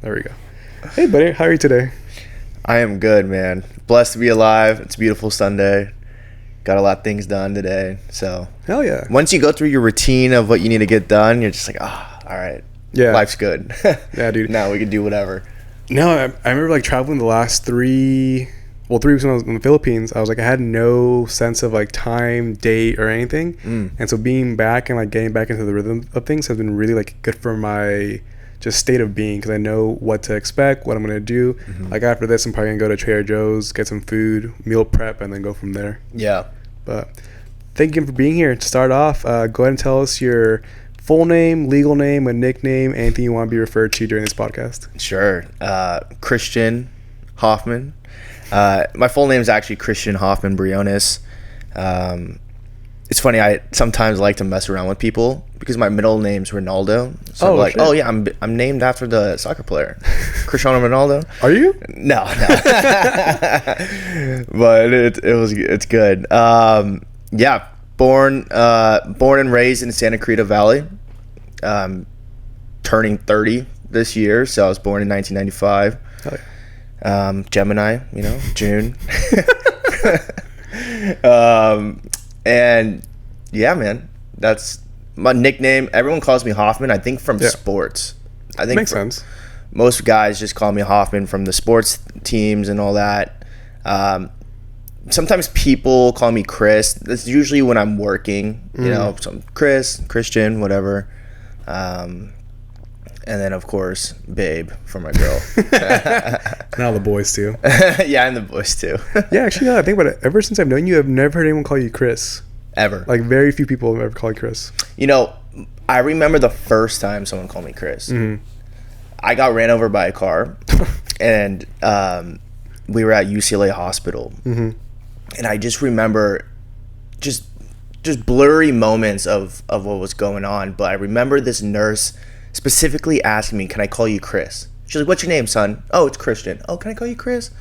There we go. Hey, buddy. How are you today? I am good, man. Blessed to be alive. It's a beautiful Sunday. Got a lot of things done today. So Hell yeah. once you go through your routine of what you need to get done, you're just like, all right. Yeah. Life's good. Yeah, dude. Now we can do whatever. No, I remember like traveling the last 3 weeks when I was in the Philippines. I was like, I had no sense of like time, date, or anything. And so being back and like getting back into the rhythm of things has been really like good for my just state of being, because I know what to expect, what I'm gonna do. Like after this, I'm probably gonna go to Trader Joe's, get some food, meal prep, and then go from there. Yeah. But thank you for being here. To start off, go ahead and tell us your full name, legal name, a nickname, anything you want to be referred to during this podcast. Sure. Christian Hoffman. My full name is actually Christian Hoffman Briones. It's funny, I sometimes like to mess around with people because my middle name's Ronaldo. So I'm like, shit. oh yeah, I'm named after the soccer player, Cristiano Ronaldo. Are you? No. But it's good. Yeah, born and raised in Santa Clarita Valley. Turning 30 this year, so I was born in 1995. Oh, yeah. Gemini, June. And yeah, man, that's my nickname. Everyone calls me Hoffman, I think from sports. I think makes sense. Most guys just call me Hoffman from the sports teams and all that. Sometimes people call me Chris. That's usually when I'm working, so I'm Christian, whatever. And then of course, Babe for my girl. Now the boys too. Yeah, and the boys too. Yeah, actually, now I think about it. Ever since I've known you, I've never heard anyone call you Chris. Ever. Like very few people have ever called you Chris. I remember the first time someone called me Chris. I got ran over by a car, and we were at UCLA hospital, and I just remember just blurry moments of what was going on. But I remember this nurse specifically asking me, "Can I call you Chris?" She's like, "What's your name, son?" "Oh, it's Christian." "Oh, can I call you Chris?"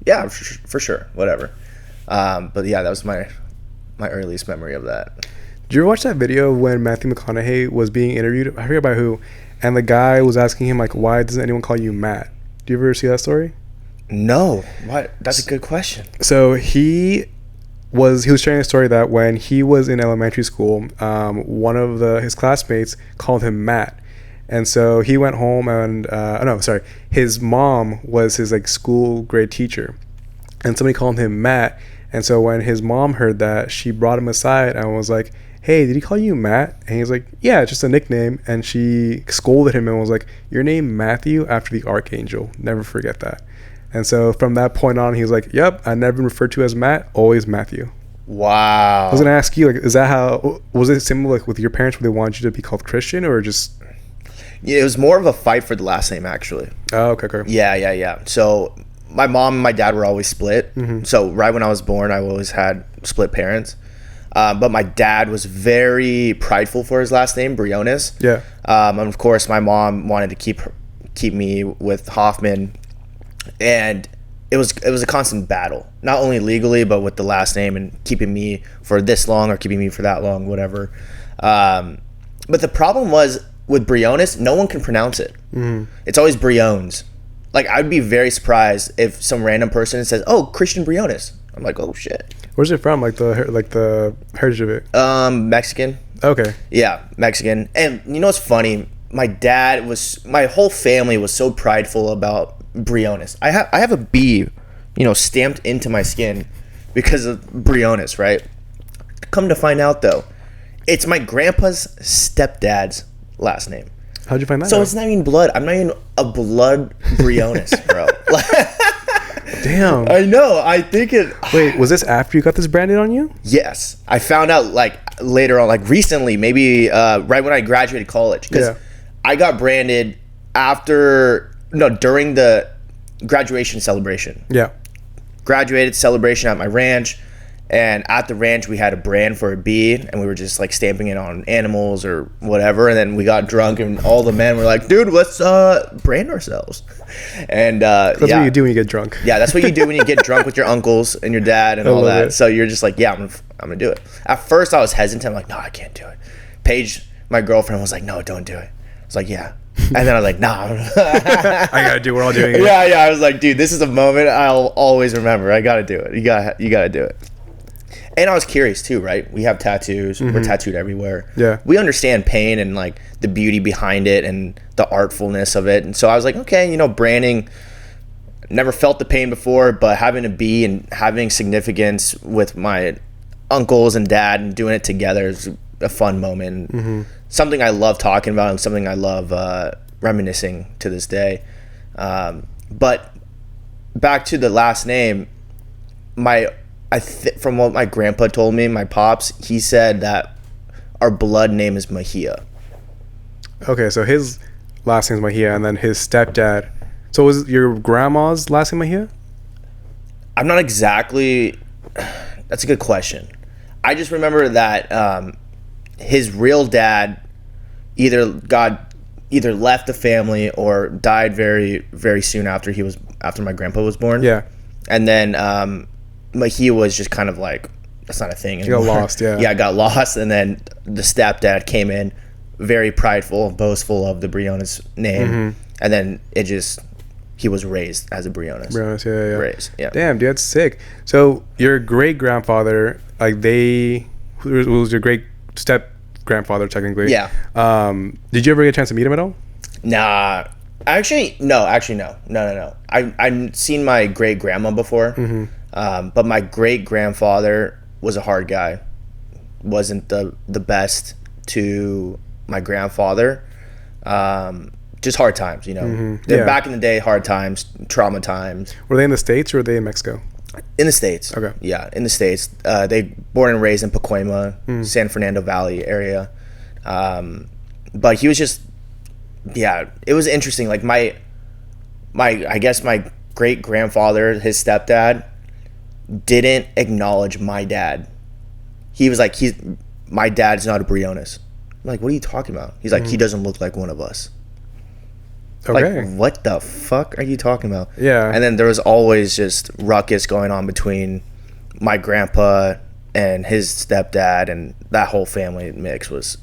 "Yeah, for sure, whatever." But yeah, that was my earliest memory of that. Did you ever watch that video when Matthew McConaughey was being interviewed? I forget by who, and the guy was asking him like, "Why doesn't anyone call you Matt?" Do you ever see that story? No. What? That's a good question. So he was sharing a story that when he was in elementary school, one of his classmates called him Matt. And so he went home and his mom was his like school grade teacher, and somebody called him Matt. And so when his mom heard that, she brought him aside and was like, "Hey, did he call you Matt?" And he's like, "Yeah, it's just a nickname." And she scolded him and was like, "Your name Matthew after the archangel. Never forget that." And so from that point on, he's like, "Yep, I've never been referred to as Matt, always Matthew." Wow. I was gonna ask you, like, is that how, was it similar like with your parents where they wanted you to be called Christian, or just? Yeah, it was more of a fight for the last name, actually. Oh, okay. Yeah. So my mom and my dad were always split. So right when I was born, I always had split parents. But my dad was very prideful for his last name, Briones. Yeah. And of course, my mom wanted to keep me with Hoffman, and it was a constant battle, not only legally but with the last name and keeping me for this long or keeping me for that long, whatever. But the problem was with Briones, no one can pronounce it. It's always Briones. Like, I'd be very surprised if some random person says, "Oh, Christian Briones." I'm like, "Oh shit." Where's it from? Like the heritage of it? Mexican. Okay. Yeah, Mexican. And what's funny? My whole family was so prideful about Briones. I have a B, stamped into my skin because of Briones, right? Come to find out though, it's my grandpa's stepdad's last name. How'd you find that So out? it's not even blood. I'm not even a blood Briones, bro. Damn. I know. I think it. Wait, was this after you got this branded on you? Yes, I found out like later on, like recently, maybe right when I graduated college, because I got branded during the graduation celebration. Yeah. Graduated celebration at my ranch, and at the ranch we had a brand for a bee, and we were just like stamping it on animals or whatever, and then we got drunk and all the men were like, "Dude, let's brand ourselves." And that's what you do when you get drunk. Yeah, that's what you do when you get drunk with your uncles and your dad and all that. It. So you're just like, yeah, I'm gonna do it. At first I was hesitant. I'm like, no, I can't do it. Paige, my girlfriend, was like, no, don't do it. I was like, yeah, And then I was like, nah. I gotta do. We're all doing it. Yeah. I was like, dude, this is a moment I'll always remember. I gotta do it. You gotta do it. And I was curious too, right? We have tattoos. We're tattooed everywhere. Yeah. We understand pain and like the beauty behind it and the artfulness of it. And so I was like, okay, you know, branding. Never felt the pain before, but having a B and having significance with my uncles and dad and doing it together is a fun moment. Something I love talking about and something I love reminiscing to this day. But back to the last name, from what my grandpa told me, my pops, he said that our blood name is Mejia. Okay, so his last name is Mejia, and then his stepdad. So was your grandma's last name Mejia? I'm not exactly. That's a good question. I just remember that his real dad either left the family or died very, very soon after my grandpa was born. Yeah. And then Mejia was just kind of like, that's not a thing anymore. He got lost, yeah. Yeah, got lost. And then the stepdad came in, very prideful, boastful of the Briones name. And then he was raised as a Briones. Briones, yeah. Raised, yeah. Damn, dude, that's sick. So your great grandfather, who was your great step grandfather technically? Yeah. Did you ever get a chance to meet him at all? Nah. Actually, no. I've seen my great grandma before. But my great grandfather was a hard guy. Wasn't the best to my grandfather. Just hard times, you know. Back in the day, hard times, trauma times. Were they in the States or were they in Mexico? In the States. Okay. Yeah, in the States. They born and raised in Pacoima, San Fernando Valley area. But he was just, yeah, it was interesting. Like I guess my great grandfather, his stepdad, didn't acknowledge my dad. He was like, my dad's not a Briones. I'm like, what are you talking about? He's like, he doesn't look like one of us. Okay. Like, what the fuck are you talking about? Yeah. And then there was always just ruckus going on between my grandpa and his stepdad, and that whole family mix was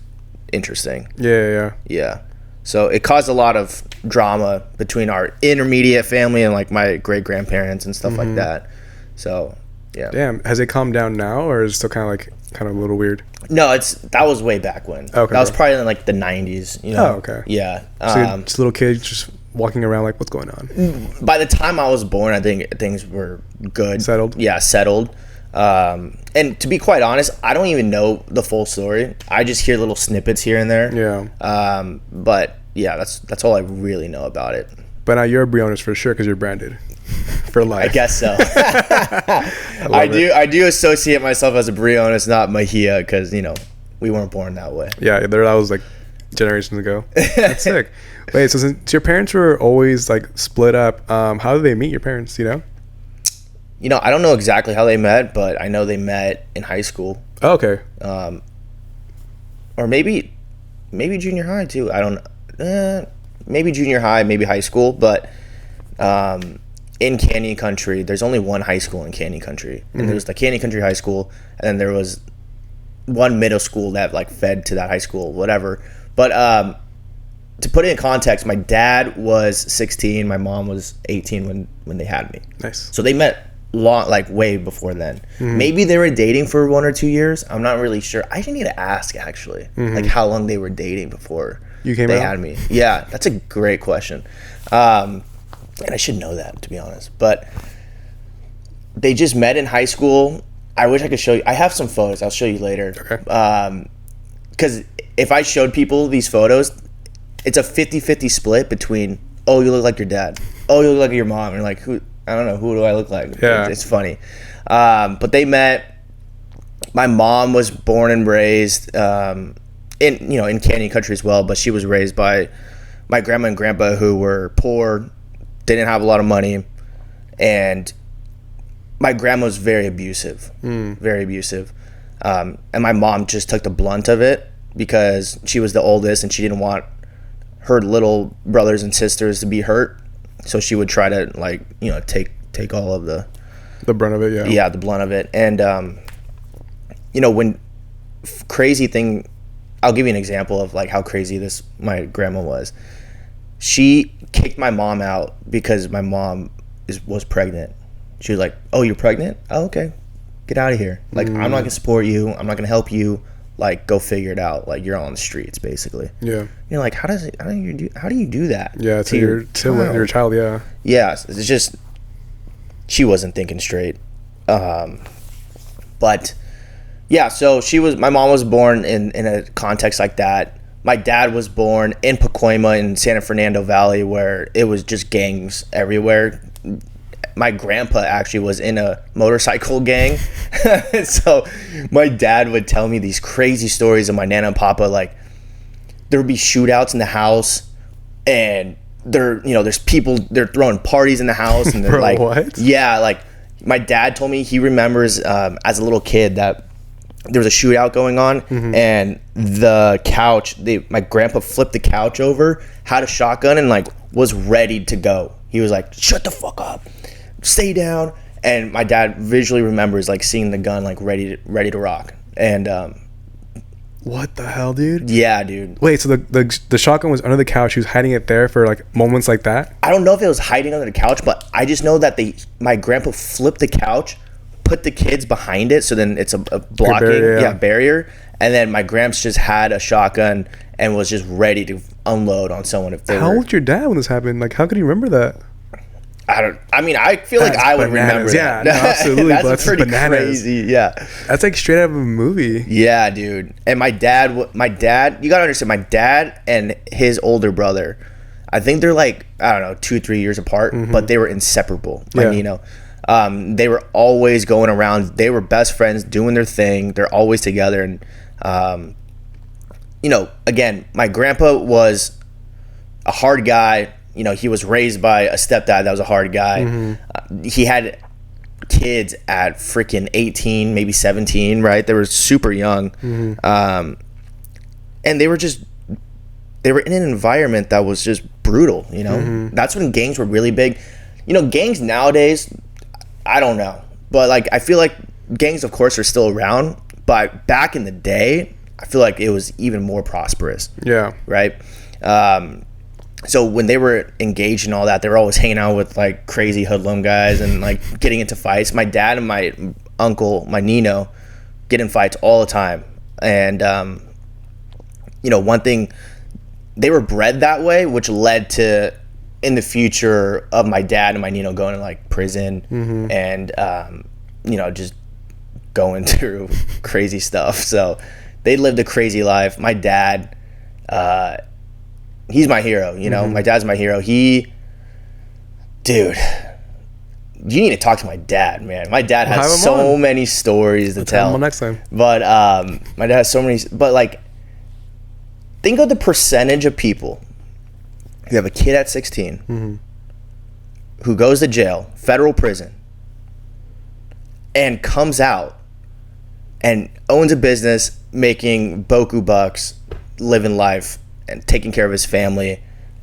interesting. Yeah. So it caused a lot of drama between our intermediate family and like my great grandparents and stuff like that. So yeah. Damn. Has it calmed down now, or is it still kind of a little weird? No, that was way back when. Okay. That was probably in like the 90s. You know? Oh, okay. Yeah. So you're just a little kid just walking around like, what's going on? By the time I was born, I think things were good. Settled? Yeah, settled. And to be quite honest, I don't even know the full story. I just hear little snippets here and there. Yeah. But yeah, that's all I really know about it. But now you're a Briones for sure because you're branded for life. I guess so. I do associate myself as a Briones, not Mejia, because you know we weren't born that way. Yeah, that was like generations ago. That's sick. Wait, so since your parents were always like split up, how did they meet your parents? You know? You know, I don't know exactly how they met, but I know they met in high school. Oh, okay. Or maybe junior high too. I don't know. Maybe junior high, maybe high school, but in Canyon Country, there's only one high school in Canyon Country, and there's the Canyon Country High School, and then there was one middle school that like fed to that high school, whatever. But to put it in context, my dad was 16, my mom was 18 when they had me. Nice. So they met way before then. Maybe they were dating for 1 or 2 years. I'm not really sure. I need to ask actually, like how long they were dating before they had me. Yeah, that's a great question. And I should know that, to be honest. But they just met in high school. I wish I could show you. I have some photos. I'll show you later. Okay. Because if I showed people these photos, it's a 50-50 split between, oh, you look like your dad. Oh, you look like your mom. And like, who? I don't know. Who do I look like? Yeah. It's funny. But they met. My mom was born and raised in Canyon Country as well, but she was raised by my grandma and grandpa who were poor, didn't have a lot of money, and my grandma was very abusive. And my mom just took the blunt of it because she was the oldest and she didn't want her little brothers and sisters to be hurt, so she would try to take all of the brunt of it. The blunt of it. And when crazy thing, I'll give you an example of like how crazy my grandma was. She kicked my mom out because my mom was pregnant. She was like, "Oh, you're pregnant? Oh, okay, get out of here. Like, I'm not gonna support you. I'm not gonna help you. Like, go figure it out. Like, you're on the streets, basically." Yeah. You're like, how do you do that? Yeah, to your child. Yeah. Yeah, it's just she wasn't thinking straight. But yeah, so my mom was born in a context like that. My dad was born in Pacoima in San Fernando Valley, where it was just gangs everywhere. My grandpa actually was in a motorcycle gang. So my dad would tell me these crazy stories of my Nana and Papa. Like, there would be shootouts in the house, and there's people, they're throwing parties in the house, and they're Bro, like, what? Yeah, like my dad told me he remembers as a little kid that there was a shootout going on, and the couch, my grandpa flipped the couch over, had a shotgun, and like was ready to go. He was like, "Shut the fuck up, stay down." And my dad visually remembers like seeing the gun like ready to rock. And what the hell, dude? Yeah, dude. Wait, so the shotgun was under the couch. He was hiding it there for like moments like that? I don't know if it was hiding under the couch, but I just know that my grandpa flipped the couch, put the kids behind it, so then it's a blocking barrier, and then my gramps just had a shotgun and was just ready to unload on someone if they How old was your dad when this happened? Like, how could he remember that? I feel like I would remember that. Yeah, no, absolutely. That's pretty bananas. Crazy. Yeah, that's like straight out of a movie. Yeah, dude. And my dad, you gotta understand, my dad and his older brother, I think they're like, I don't know, 2-3 years apart, but they were inseparable. Like, they were always going around. They were best friends, doing their thing. They're always together. And again, my grandpa was a hard guy. He was raised by a stepdad that was a hard guy. He had kids at freaking 18, maybe 17, right? They were super young. And they were in an environment that was just brutal, That's when gangs were really big. Gangs nowadays, I don't know. But, like, I feel like gangs, of course, are still around. But back in the day, I feel like it was even more prosperous. Yeah. Right? So when they were engaged and all that, they were always hanging out with like crazy hoodlum guys and like getting into fights. My dad and my uncle, my Nino, get in fights all the time. And, one thing, they were bred that way, which led to, in the future, of my dad and my Nino going to like prison and, just going through crazy stuff. So they lived a crazy life. My dad, he's my hero, My dad's my hero. Dude, you need to talk to my dad, man. My dad has so many stories to tell. Next time. But my dad has so many. But like, think of the percentage of people who have a kid at 16 who goes to jail, federal prison, and comes out and owns a business, making boku bucks, living life, and taking care of his family,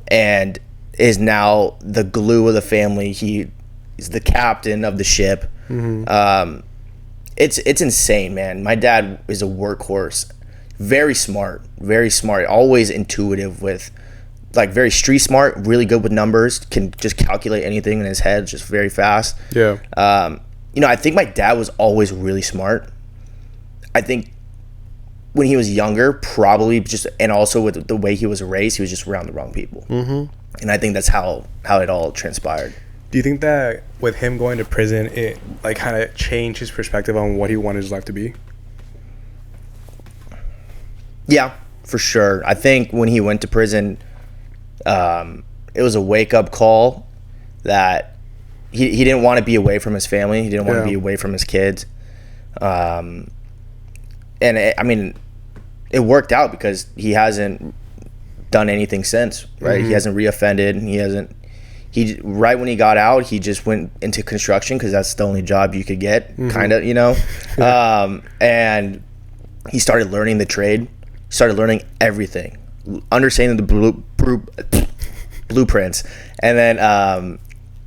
and is now the glue of the family. He is the captain of the ship. It's insane, man. My dad is a workhorse. Very smart, always intuitive with, like, very street smart, really good with numbers, can just calculate anything in his head just very fast. Yeah. I think my dad was always really smart. I think when he was younger, probably and also with the way he was raised, he was just around the wrong people. And I think that's how it all transpired. Do you think that with him going to prison, it like kind of changed his perspective on what he wanted his life to be? Yeah, for sure. I think when he went to prison, it was a wake-up call that he didn't want to be away from his family. He didn't want to be away from his kids. And it worked out because he hasn't done anything since, right? He hasn't reoffended. Right when he got out, he just went into construction because that's the only job you could get, kind of, and he started learning the trade, started learning everything, understanding the blueprints, and then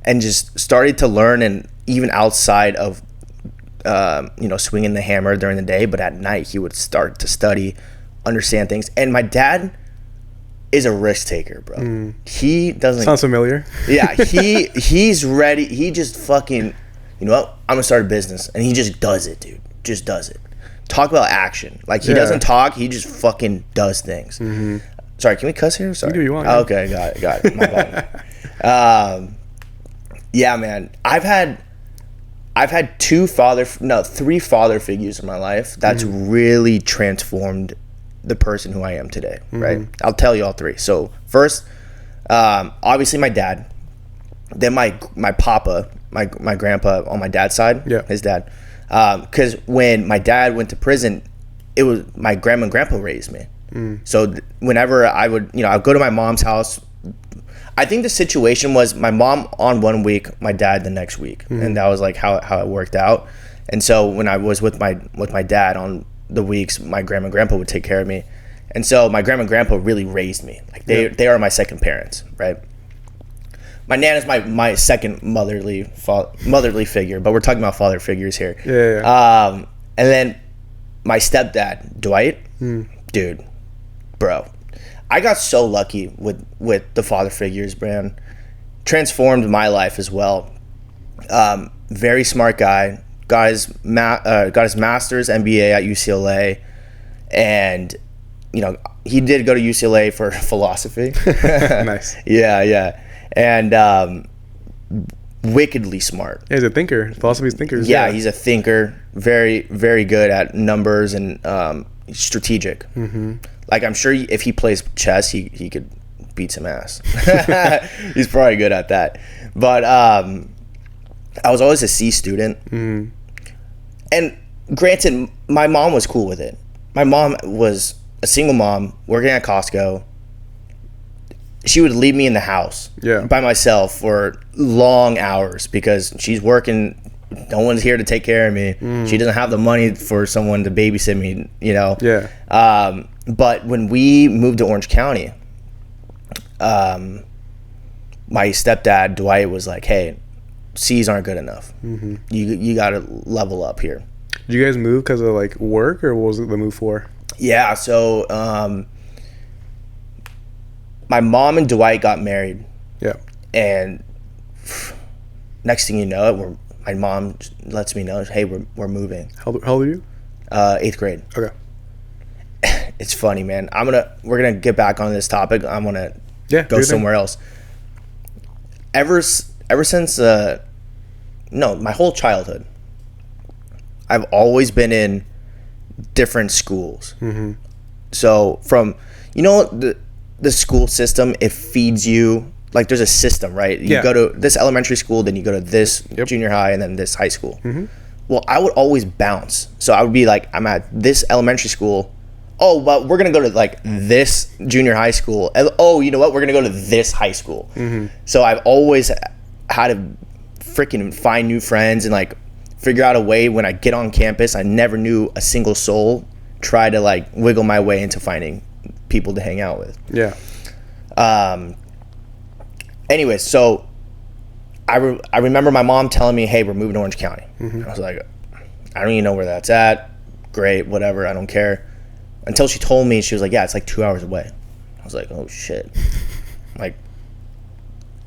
and just started to learn, and even outside of swinging the hammer during the day, but at night he would start to study, understand things. And my dad is a risk taker, bro. He doesn't. Sounds familiar. Yeah, he's ready. He just fucking, you know what? I'm gonna start a business, and he just does it, dude. Just does it. Talk about action. Like, he doesn't talk. He just fucking does things. Sorry, can we cuss here? Sorry. You do what you want. Okay, got it. My bad. Yeah, man. I've had three father figures in my life that's really transformed the person who I am today, right? I'll tell you all three. So first, obviously my dad, then my papa, my grandpa on my dad's side, his dad. Because when my dad went to prison, it was my grandma and grandpa raised me. So whenever I'd go to my mom's house. I think the situation was my mom on 1 week, my dad the next week, and that was like how it worked out. And so when I was with my dad on the weeks, my grandma and grandpa would take care of me, and so my grandma and grandpa really raised me. Like they are my second parents, right? My nan is my second motherly figure, but we're talking about father figures here. And then my stepdad, Dwight, dude, bro. I got so lucky with the father figures, man. Transformed my life as well. Very smart guy. Got his master's MBA at UCLA, and he did go to UCLA for philosophy. Nice. Yeah, and wickedly smart. Yeah, he's a thinker. Philosophy's thinkers. Yeah, he's a thinker. Very, very good at numbers and strategic. Like, I'm sure if he plays chess, he could beat some ass. He's probably good at that. But I was always a C student. And granted, my mom was cool with it. My mom was a single mom working at Costco. She would leave me in the house by myself for long hours because she's working. No one's here to take care of me. She doesn't have the money for someone to babysit me, But when we moved to Orange County, my stepdad, Dwight, was like, hey, C's aren't good enough. You got to level up here. Did you guys move because of like work, or what was it the move for? Yeah, so my mom and Dwight got married. Yeah. And next thing you know, my mom lets me know, hey, we're moving. How old are you? 8th grade. Okay. It's funny, man. We're gonna get back on this topic. I'm gonna go somewhere else. Ever since my whole childhood, I've always been in different schools. So from the school system, it feeds you. Like, there's a system, right? You go to this elementary school, then you go to this junior high, and then this high school. Well, I would always bounce. So I would be like, I'm at this elementary school. Oh, but we're going to go to like this junior high school. And, oh, you know what? We're going to go to this high school. So I've always had to freaking find new friends and like figure out a way when I get on campus. I never knew a single soul. Try to like wiggle my way into finding people to hang out with. Yeah. Anyway, so I remember my mom telling me, hey, we're moving to Orange County. I was like, I don't even know where that's at. Great, whatever, I don't care. Until she told me, she was like, yeah, it's like 2 hours away. I was like, oh, shit. Like,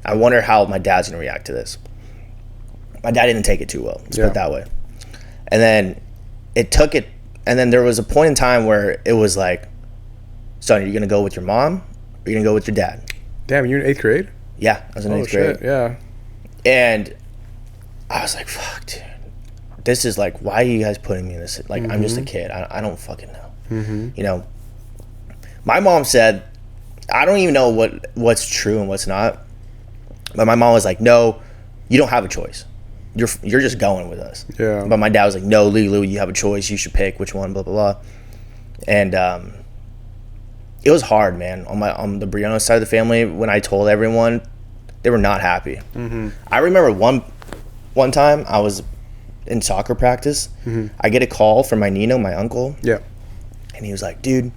I wonder how my dad's going to react to this. My dad didn't take it too well, let's put it that way. And then and then there was a point in time where it was like, son, are you going to go with your mom or are you going to go with your dad? Damn, you're in 8th grade? Yeah, I was in 8th grade. Yeah. And I was like, fuck, dude. This is like, why are you guys putting me in this? Like, I'm just a kid. I don't fucking know. My mom said, I don't even know what's true and what's not. But my mom was like, no, you don't have a choice. You're just going with us. Yeah. But my dad was like, no, Lulu, you have a choice. You should pick which one, blah, blah, blah. And it was hard, man. On the Brianna side of the family, when I told everyone, they were not happy. I remember one time I was in soccer practice. I get a call from my Nino, my uncle. Yeah. And he was like, dude.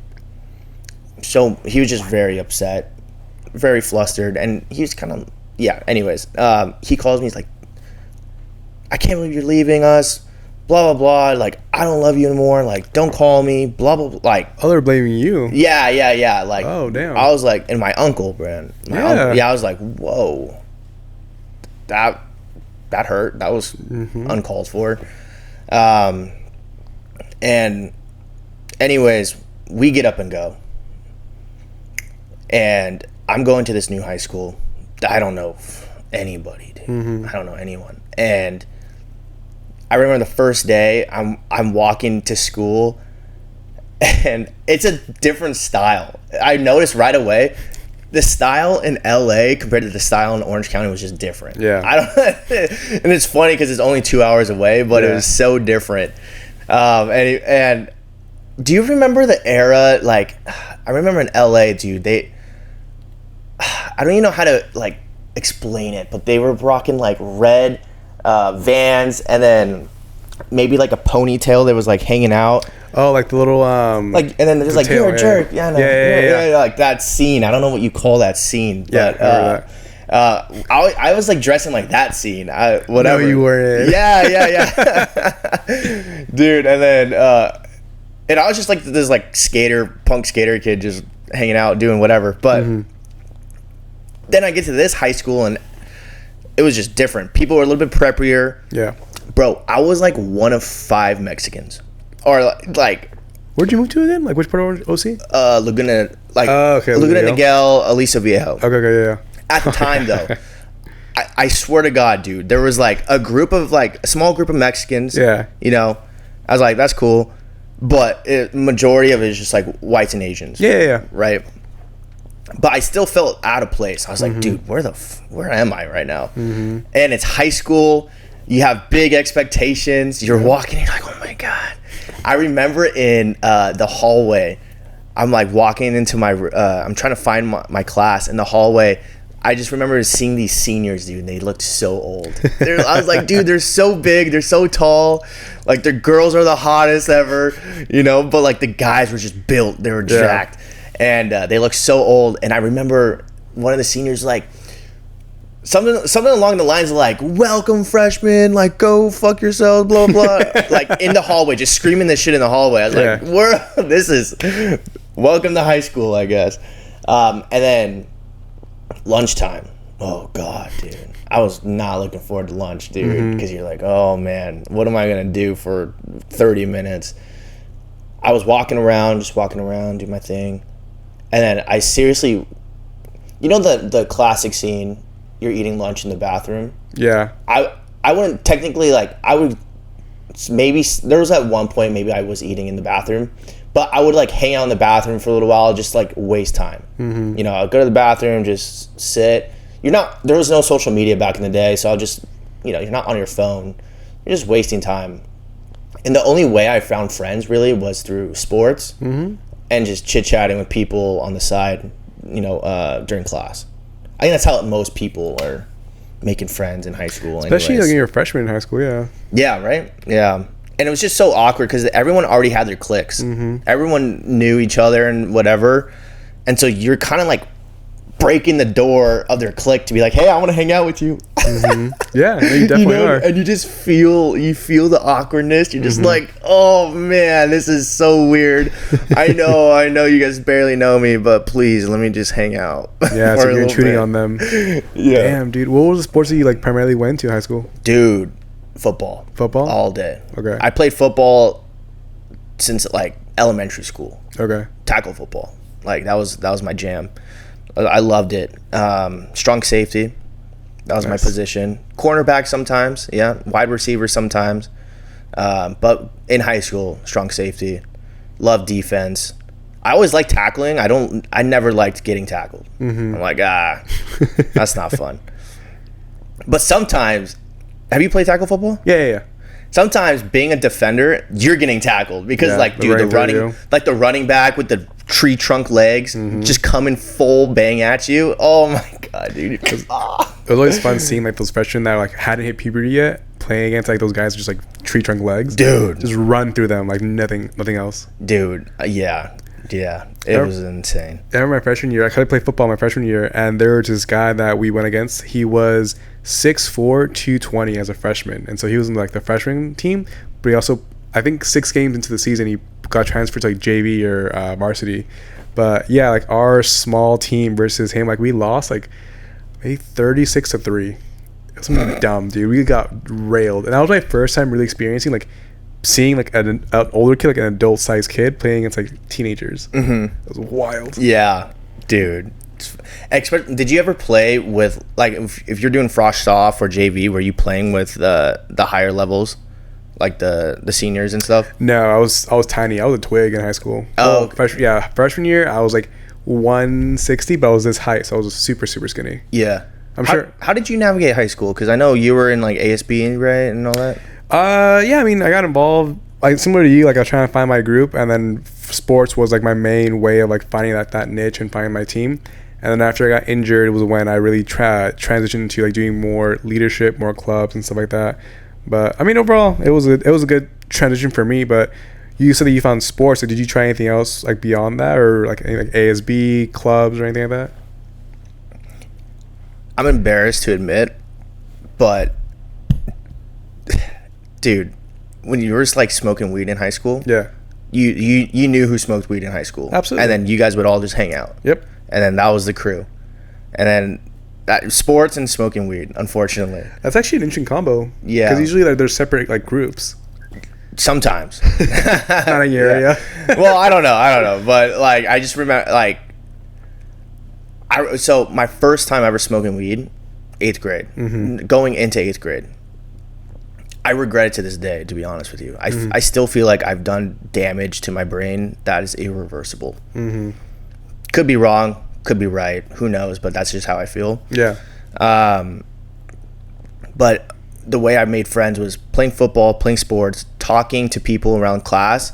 So he was just very upset, very flustered, and he was kind of, anyways. He calls me, he's like, I can't believe you're leaving us, blah, blah, blah. Like, I don't love you anymore. Like, don't call me, blah, blah, blah. Like, Oh, they're blaming you. yeah. Like, Oh, damn. I was like, and my uncle, Brand. I was like, whoa. That hurt. That was uncalled for. And anyways, we get up and go. And I'm going to this new high school. I don't know anybody, dude. I don't know anyone. And I remember the first day I'm walking to school, and it's a different style. I noticed right away the style in LA compared to the style in Orange County was just different. Yeah. And it's funny because it's only 2 hours away, but it was so different. And do you remember the era? Like, I remember in LA, dude, I don't even know how to like explain it, but they were rocking like red Vans, and then maybe like a ponytail that was like hanging out. Oh, like the little like, and then there's like, you're a jerk. Yeah, like that scene. I don't know what you call that scene, but I was like dressing like that scene. Whatever. No, you weren't. Yeah. Dude, and then and I was just like this like punk skater kid just hanging out doing whatever. But then I get to this high school and it was just different. People were a little bit preppier. Yeah. Bro, I was like one of 5 Mexicans. Or like, where'd you move to again? Like which part of OC? Laguna, like okay, Laguna Niguel, Aliso Viejo. Okay, yeah. At the time though, I swear to God, dude, there was like a small group of Mexicans. Yeah. You know, I was like, that's cool, but majority of it is just like whites and Asians. Yeah. Right. But I still felt out of place. I was like, dude, where am I right now? And it's high school. You have big expectations. You're walking, you're like, oh my God. I remember in the hallway, I'm like walking into my, I'm trying to find my class in the hallway. I just remember seeing these seniors, dude, and they looked so old. I was like, dude, they're so big, they're so tall. Like, the girls are the hottest ever, you know? But, like, the guys were just built. They were jacked. And they looked so old. And I remember one of the seniors, like, something along the lines of, like, welcome, freshmen, like, go fuck yourselves, blah, blah. Like, in the hallway, just screaming this shit in the hallway. I was like, this is welcome to high school, I guess. And then lunchtime. Oh God, dude. I was not looking forward to lunch, dude, because you're like, oh man, what am I gonna do for 30 minutes? I was walking around, do my thing, and then I seriously, you know the classic scene, you're eating lunch in the bathroom. Yeah. I wouldn't technically, like, I would maybe, there was at one point maybe I was eating in the bathroom, but I would like hang out in the bathroom for a little while, just like waste time. You know, I'll go to the bathroom, just sit. There was no social media back in the day, so I'll just, you know, you're not on your phone. You're just wasting time. And the only way I found friends really was through sports and just chit-chatting with people on the side, you know, during class. I think that's how most people are making friends in high school. Especially like when you're a freshman in high school, yeah. Yeah, right? Yeah. And it was just so awkward because everyone already had their cliques. Everyone knew each other and whatever. And so you're kind of like breaking the door of their clique to be like, hey, I want to hang out with you. Yeah, you definitely are. And you just feel the awkwardness. You're just like, oh man, this is so weird. I know you guys barely know me, but please let me just hang out. Yeah, so you're intruding on them. Yeah. Damn, dude. What was the sports that you like primarily went to in high school? Dude, football all day. Okay. I played football since like elementary school. Okay. Tackle football, like that was my jam. I loved it. Strong safety, that was my position. Cornerback sometimes, yeah. Wide receiver sometimes, but in high school, strong safety. Love defense. I always liked tackling. I never liked getting tackled. I'm like, that's not fun. But sometimes, have you played tackle football? Yeah. Sometimes being a defender, you're getting tackled because, like, dude, the running back with the tree trunk legs just coming full bang at you. Oh my God, dude! It was always fun seeing like those freshmen that like hadn't hit puberty yet playing against like those guys with just like tree trunk legs, dude. Just run through them like nothing else, dude. Yeah. It was insane. I remember my freshman year, I tried to play football my freshman year, and there was this guy that we went against. He was 6'4", 220 as a freshman, and so he was in like the freshman team, but but he also, I think 6 games into the season, he got transferred to like JV or varsity. But yeah, like our small team versus him, like we lost like maybe 36-3. It was something dumb, dude. We got railed, and that was my first time really experiencing like seeing like an older kid, like an adult-sized kid playing against like teenagers. It was wild. Yeah, dude. Did you ever play with like if you're doing frosh soft or JV, were you playing with the higher levels, like the seniors and stuff? No, I was tiny. I was a twig in high school. Oh, well, freshman year I was like 160, but I was this height, so I was super skinny. Yeah, I'm sure. How did you navigate high school? Because I know you were in like ASB, right, and all that. Yeah, I mean, I got involved like similar to you. Like I was trying to find my group, and then sports was like my main way of like finding that niche and finding my team. And then after I got injured, it was when I really transitioned into like doing more leadership, more clubs and stuff like that. But I mean, overall, it was a good transition for me. But you said that you found sports. So did you try anything else like beyond that, or like any like ASB clubs or anything like that? I'm embarrassed to admit, but dude, when you were just like smoking weed in high school, yeah, you knew who smoked weed in high school. Absolutely. And then you guys would all just hang out. Yep. And then that was the crew. And then sports and smoking weed, unfortunately. That's actually an interesting combo. Yeah. Because usually like there's separate like groups. Sometimes. Not in your area. Well, I don't know. But like I just remember like so my first time ever smoking weed, 8th grade. Going into 8th grade. I regret it to this day, to be honest with you. I still feel like I've done damage to my brain that is irreversible. Could be wrong, could be right, who knows, but that's just how I feel. Yeah. But the way I made friends was playing football, playing sports, talking to people around class,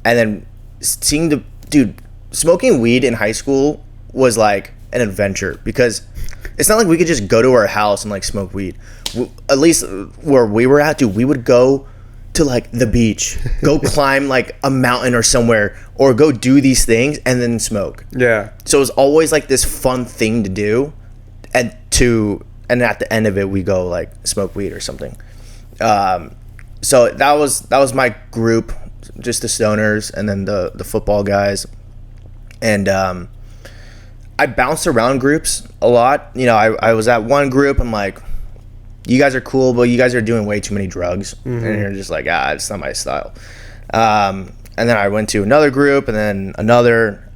and then seeing smoking weed in high school was like an adventure, because it's not like we could just go to our house and like smoke weed. At least where we were at, dude, we would go to like the beach, go climb like a mountain or somewhere, or go do these things and then smoke. Yeah. So it was always like this fun thing to do, and at the end of it we go like smoke weed or something. So that was my group, just the stoners and then the football guys. And I bounced around groups a lot. You know, I was at one group, I'm like, you guys are cool, but you guys are doing way too many drugs. And you're just like, it's not my style. And then I went to another group, and then another,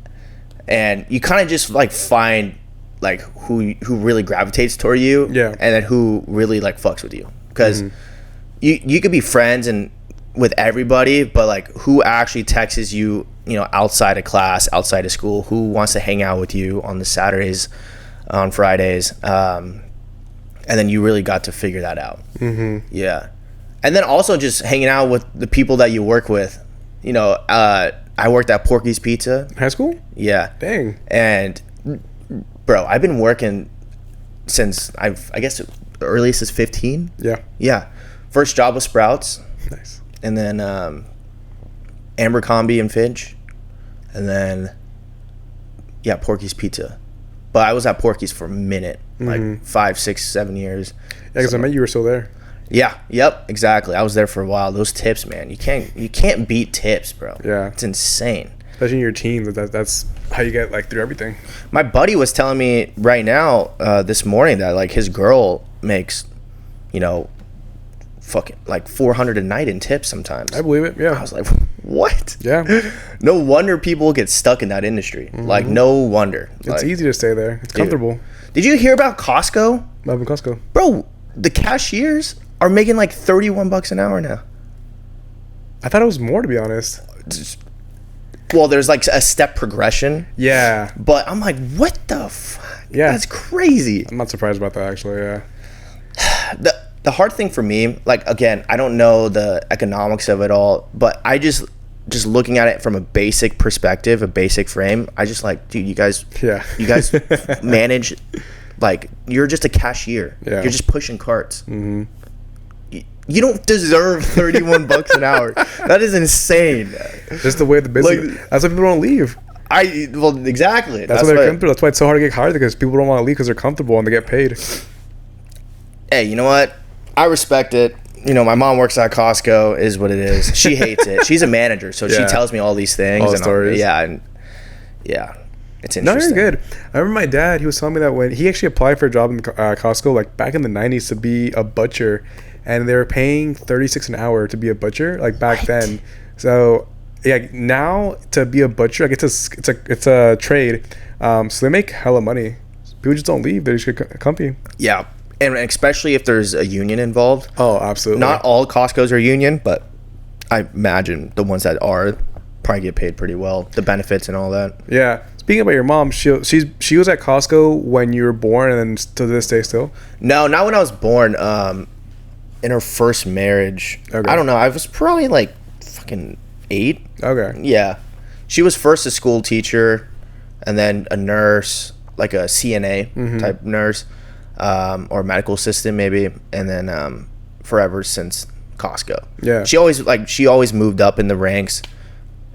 and you kind of just like find like who really gravitates toward you, and then who really like fucks with you, because you could be friends and with everybody, but like who actually texts you, you know, outside of class, outside of school, who wants to hang out with you on the Saturdays, on Fridays, and then you really got to figure that out. Yeah. And then also just hanging out with the people that you work with. You know, I worked at Porky's Pizza. High school? Yeah. Dang. And bro, I've been working since I guess the earliest is 15. Yeah. Yeah. First job was Sprouts. Nice. And then Abercrombie and Finch. And then Porky's Pizza. But I was at Porky's for a minute, like 5, 6, 7 years. Yeah, because I met you were still there. Yeah, yep, exactly. I was there for a while. Those tips, man, you can't beat tips, bro. Yeah, it's insane. Especially in your teens, that's how you get like through everything. My buddy was telling me right now, this morning, that like his girl makes, you know, fucking like $400 a night in tips sometimes. I believe it. Yeah. I was like, what? Yeah. No wonder people get stuck in that industry. Like, no wonder. It's like, easy to stay there. It's comfortable. Did you hear about Costco? Melvin Costco. Bro, the cashiers are making like $31 an hour now. I thought it was more, to be honest. Well, there's like a step progression. Yeah. But I'm like, what the fuck? Yeah. That's crazy. I'm not surprised about that, actually. Yeah. The hard thing for me, like, again, I don't know the economics of it all, but I just looking at it from a basic perspective, a basic frame, I just like, dude, you guys manage, like, you're just a cashier. Yeah. You're just pushing carts. You don't deserve $31 an hour. That is insane. Just the way the business. Like, that's why people don't leave. Well, exactly. That's what they're comfortable. That's why it's so hard to get hired, because people don't want to leave because they're comfortable and they get paid. Hey, you know what? I respect it. my mom works at Costco, is what it is. She hates it. She's a manager, so she tells me all these things. All the stories. It's interesting. No, you're good. I remember my dad, he was telling me that when he actually applied for a job in Costco, like back in the 90s, to be a butcher, and they were paying $36 an hour to be a butcher, like back then. So yeah, now to be a butcher, like it's a trade. So they make hella money. People just don't leave. They just get comfy. Yeah. And especially if there's a union involved. Oh, absolutely. Not all Costco's are union, but I imagine the ones that are probably get paid pretty well. The benefits and all that. Yeah. Speaking about your mom, she was at Costco when you were born, and then to this day still? No, not when I was born. In her first marriage. Okay. I don't know. I was probably like fucking 8. Okay. Yeah. She was first a school teacher, and then a nurse, like a CNA type nurse, or medical assistant maybe, and then forever since Costco. Yeah. She always moved up in the ranks,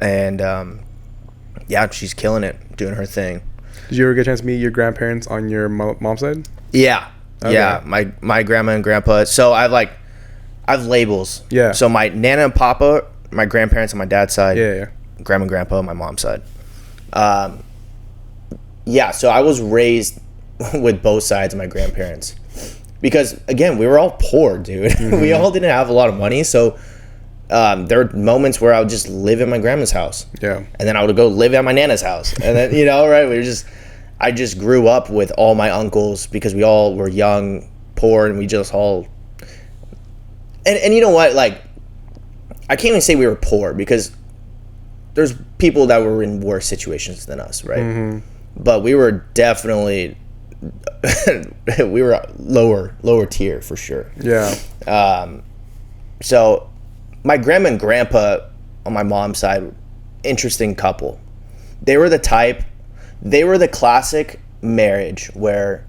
and she's killing it, doing her thing. Did you ever get a chance to meet your grandparents on your mom's side? Yeah. Okay. Yeah. My grandma and grandpa. So I have labels. Yeah. So my Nana and Papa, my grandparents on my dad's side. Yeah. Grandma and grandpa on my mom's side. So I was raised with both sides of my grandparents, because again, we were all poor, dude. We all didn't have a lot of money, so there were moments where I would just live in my grandma's house. Yeah. And then I would go live at my Nana's house, and then right, I just grew up with all my uncles because we all were young, poor, and we just all. And you know what? Like, I can't even say we were poor, because there's people that were in worse situations than us, right? But we were definitely we were lower tier for sure. Yeah. So my grandma and grandpa on my mom's side, interesting couple. They were the classic marriage where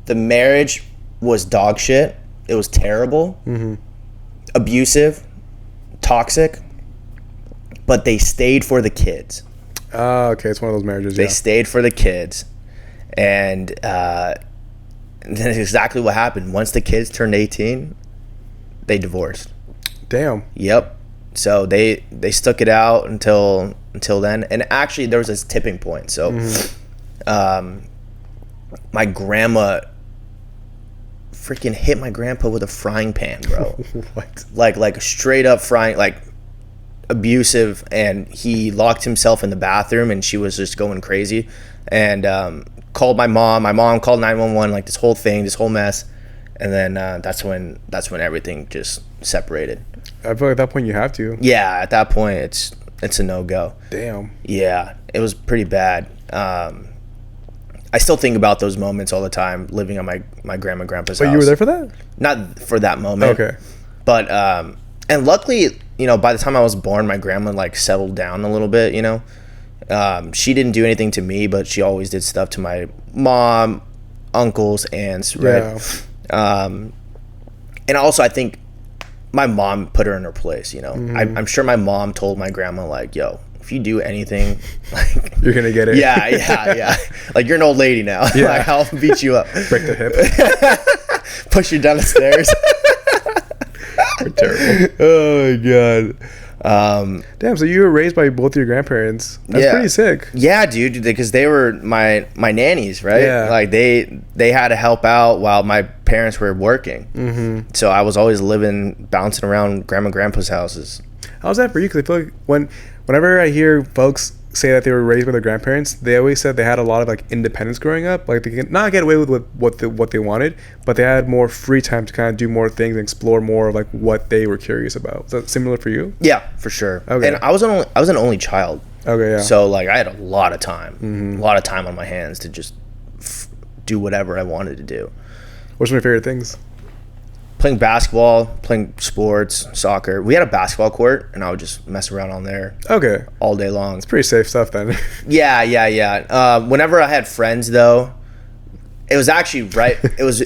the marriage was dog shit. It was terrible, abusive, toxic, but they stayed for the kids. Oh, okay. It's one of those marriages. They stayed for the kids. And then exactly what happened. Once the kids turned 18, they divorced. Damn. Yep. So they stuck it out until then. And actually, there was this tipping point. So my grandma freaking hit my grandpa with a frying pan, bro. What? Like straight up frying, like abusive. And he locked himself in the bathroom, and she was just going crazy. And called my mom. My mom called 911. Like this whole mess. And then that's when everything just separated. I feel like at that point you have to. Yeah, at that point it's a no-go. Damn. Yeah, it was pretty bad. I still think about those moments all the time, living at my grandma and grandpa's house. But you were there for that? Not for that moment. Okay. But and luckily, by the time I was born, my grandma like settled down a little bit. She didn't do anything to me, but she always did stuff to my mom, uncles, aunts, right? Yeah. And also, I think my mom put her in her place. I'm sure my mom told my grandma, like, "Yo, if you do anything, like, you're gonna get it." Yeah. Like, you're an old lady now. Yeah. Like, I'll beat you up. Break the hip. Push you down the stairs. You're terrible. Oh my god. Damn. So you were raised by both your grandparents. That's pretty sick. Yeah, dude. Because they were my nannies, right? Yeah. Like they had to help out while my parents were working. So I was always bouncing around grandma and grandpa's houses. How's that for you? Because I feel like whenever I hear folks say that they were raised by their grandparents, they always said they had a lot of like independence growing up. Like they could not get away with what they wanted, but they had more free time to kind of do more things and explore more of like what they were curious about. Is that similar for you? Yeah, for sure. Okay. And I was an only child. Okay, yeah. So like I had a lot of time, on my hands to just do whatever I wanted to do. What's one of your favorite things? Playing basketball, playing sports, soccer. We had a basketball court, and I would just mess around on there. Okay. All day long. It's pretty safe stuff then. Yeah. Whenever I had friends, though, it was actually right. It was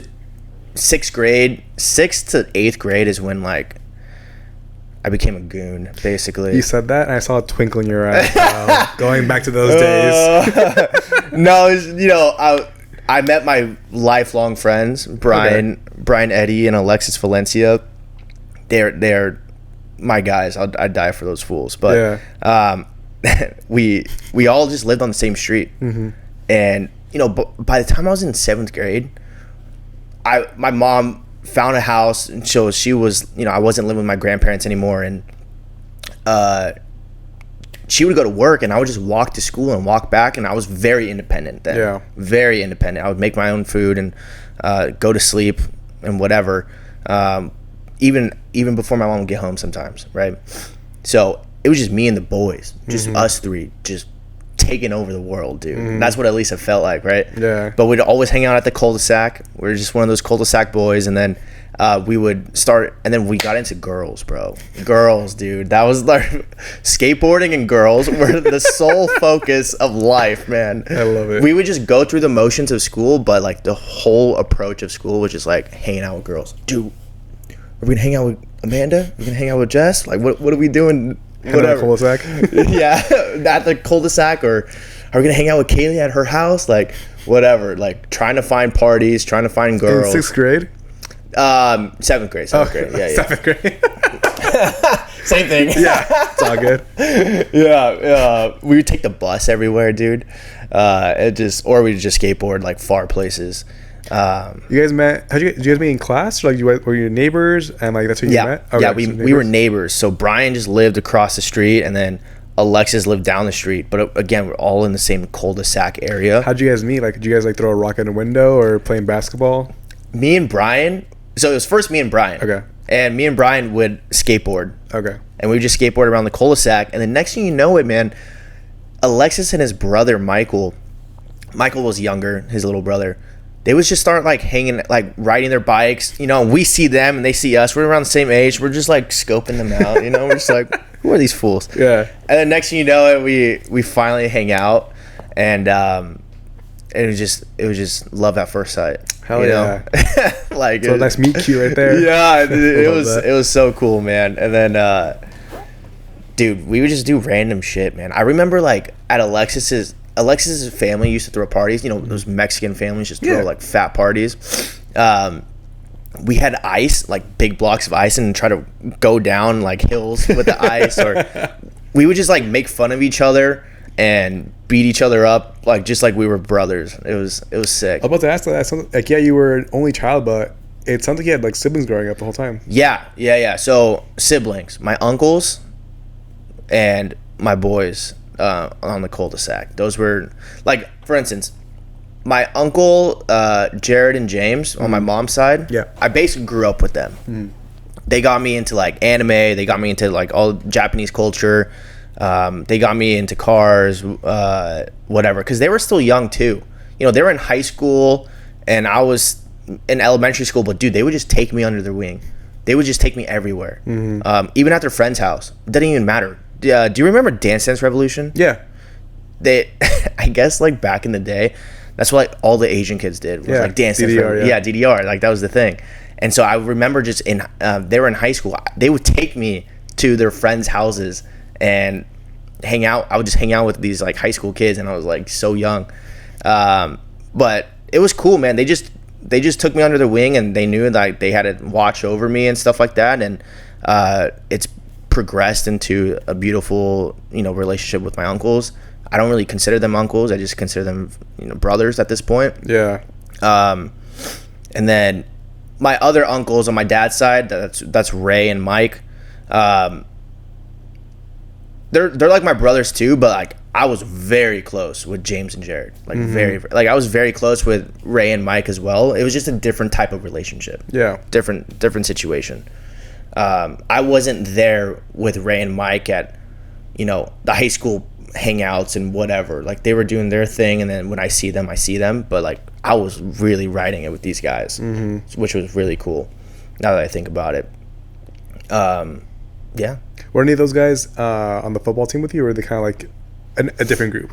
6th grade. 6th to 8th grade is when like I became a goon, basically. You said that, and I saw a twinkle in your eye. Wow. Going back to those days. No, I met my lifelong friends, Brian Eddy and Alexis Valencia. they're my guys. I'd die for those fools. But we all just lived on the same street, and by the time I was in 7th grade, my mom found a house, and so she was, I wasn't living with my grandparents anymore, and she would go to work, and I would just walk to school and walk back, and I was very independent then. Yeah. Very independent. I would make my own food and go to sleep and whatever. Even before my mom would get home sometimes, right? So it was just me and the boys, just us three, just taking over the world, dude. That's what at least it felt like, right? Yeah. But we'd always hang out at the cul-de-sac. We were just one of those cul-de-sac boys, and then we would start, and then we got into girls, bro. Girls, dude. That was like skateboarding, and girls were the sole focus of life, man. I love it. We would just go through the motions of school, but like the whole approach of school was just like hanging out with girls. Dude, are we gonna hang out with Amanda? Are we gonna hang out with Jess? Like, what are we doing? Whatever. Cul-de-sac. Yeah, at the cul-de-sac, or are we gonna hang out with Kaylee at her house? Like, whatever. Like, trying to find parties, trying to find girls. In 6th grade? 7th grade. Yeah. 7th grade. Same thing. Yeah, it's all good. Yeah, we would take the bus everywhere, dude. Or we'd just skateboard like far places. You guys met? Did you guys meet in class? Or, like, were you neighbors, and like that's who you met? Okay, yeah, we were neighbors. So Brian just lived across the street, and then Alexis lived down the street. But again, we're all in the same cul-de-sac area. How'd you guys meet? Like, did you guys like throw a rock in a window or playing basketball? Me and Brian. So it was first me and Brian. Okay. And me and Brian would skateboard. Okay. And we would just skateboard around the cul-de-sac. And the next thing you know it, man, Alexis and his brother Michael was younger, his little brother. They would just start like hanging, like riding their bikes. We see them and they see us. We're around the same age. We're just like scoping them out. We're just like, who are these fools? Yeah. And then next thing you know it, we finally hang out, and it was just love at first sight. Hell yeah. Like, so nice meet cute right there. Yeah, it was so cool, man. And then dude, we would just do random shit, man. I remember like at Alexis's family used to throw parties. Those Mexican families just throw like fat parties. We had ice, like big blocks of ice, and try to go down like hills with the ice, or we would just like make fun of each other and beat each other up, like just like we were brothers. It was sick. I was about to ask that. Like, yeah, you were an only child, but it sounds like you had like siblings growing up the whole time. Yeah. So siblings, my uncles, and my boys on the cul-de-sac. Those were like, for instance, my uncle Jared and James on my mom's side. Yeah, I basically grew up with them. They got me into like anime. They got me into like all Japanese culture. They got me into cars, whatever, because they were still young too. They were in high school, and I was in elementary school. But dude, they would just take me under their wing. They would just take me everywhere, even at their friend's house. It didn't even matter. Do you remember Dance Dance Revolution? Yeah. I guess like back in the day, that's what like all the Asian kids did. Was like Dance Dance Revolution. Yeah, DDR. Like that was the thing. And so I remember just they were in high school. They would take me to their friends' houses and hang out. I would just hang out with these like high school kids, and I was like so young. But it was cool, man. They just took me under their wing, and they knew that they had to watch over me and stuff like that. And it's progressed into a beautiful, relationship with my uncles. I don't really consider them uncles. I just consider them, brothers at this point. Yeah. And then my other uncles on my dad's side, that's Ray and Mike. They're like my brothers too, but like I was very close with James and Jared. Like I was very close with Ray and Mike as well. It was just a different type of relationship. Yeah. Different situation. I wasn't there with Ray and Mike at, the high school hangouts and whatever. Like they were doing their thing, and then when I see them, But like I was really riding it with these guys, which was really cool. Now that I think about it. Yeah. Were any of those guys on the football team with you, or were they kind of like a different group?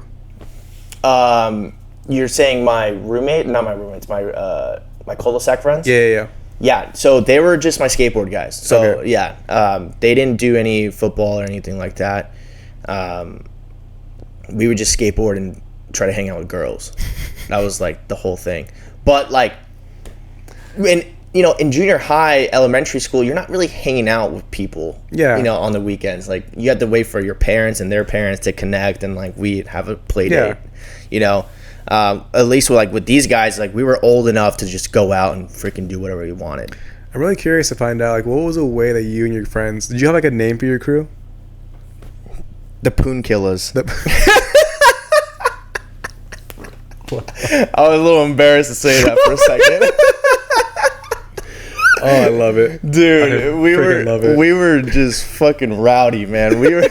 You're saying my roommate? Not my roommates. My cul-de-sac friends? Yeah. Yeah, so they were just my skateboard guys. So, okay. Yeah, they didn't do any football or anything like that. We would just skateboard and try to hang out with girls. That was, like, the whole thing. But, like, and you know, in junior high, elementary school, you're not really hanging out with people. Yeah. You know, on the weekends, like you have to wait for your parents and their parents to connect, and like we'd have a play date. You know, at least with these guys, like we were old enough to just go out and freaking do whatever we wanted. I'm really curious to find out, like, what was a way that you and your friends, did you have like a name for your crew? The Poon Killers. I was a little embarrassed to say that for a second. Oh, I love it, dude. We were just fucking rowdy, man. We were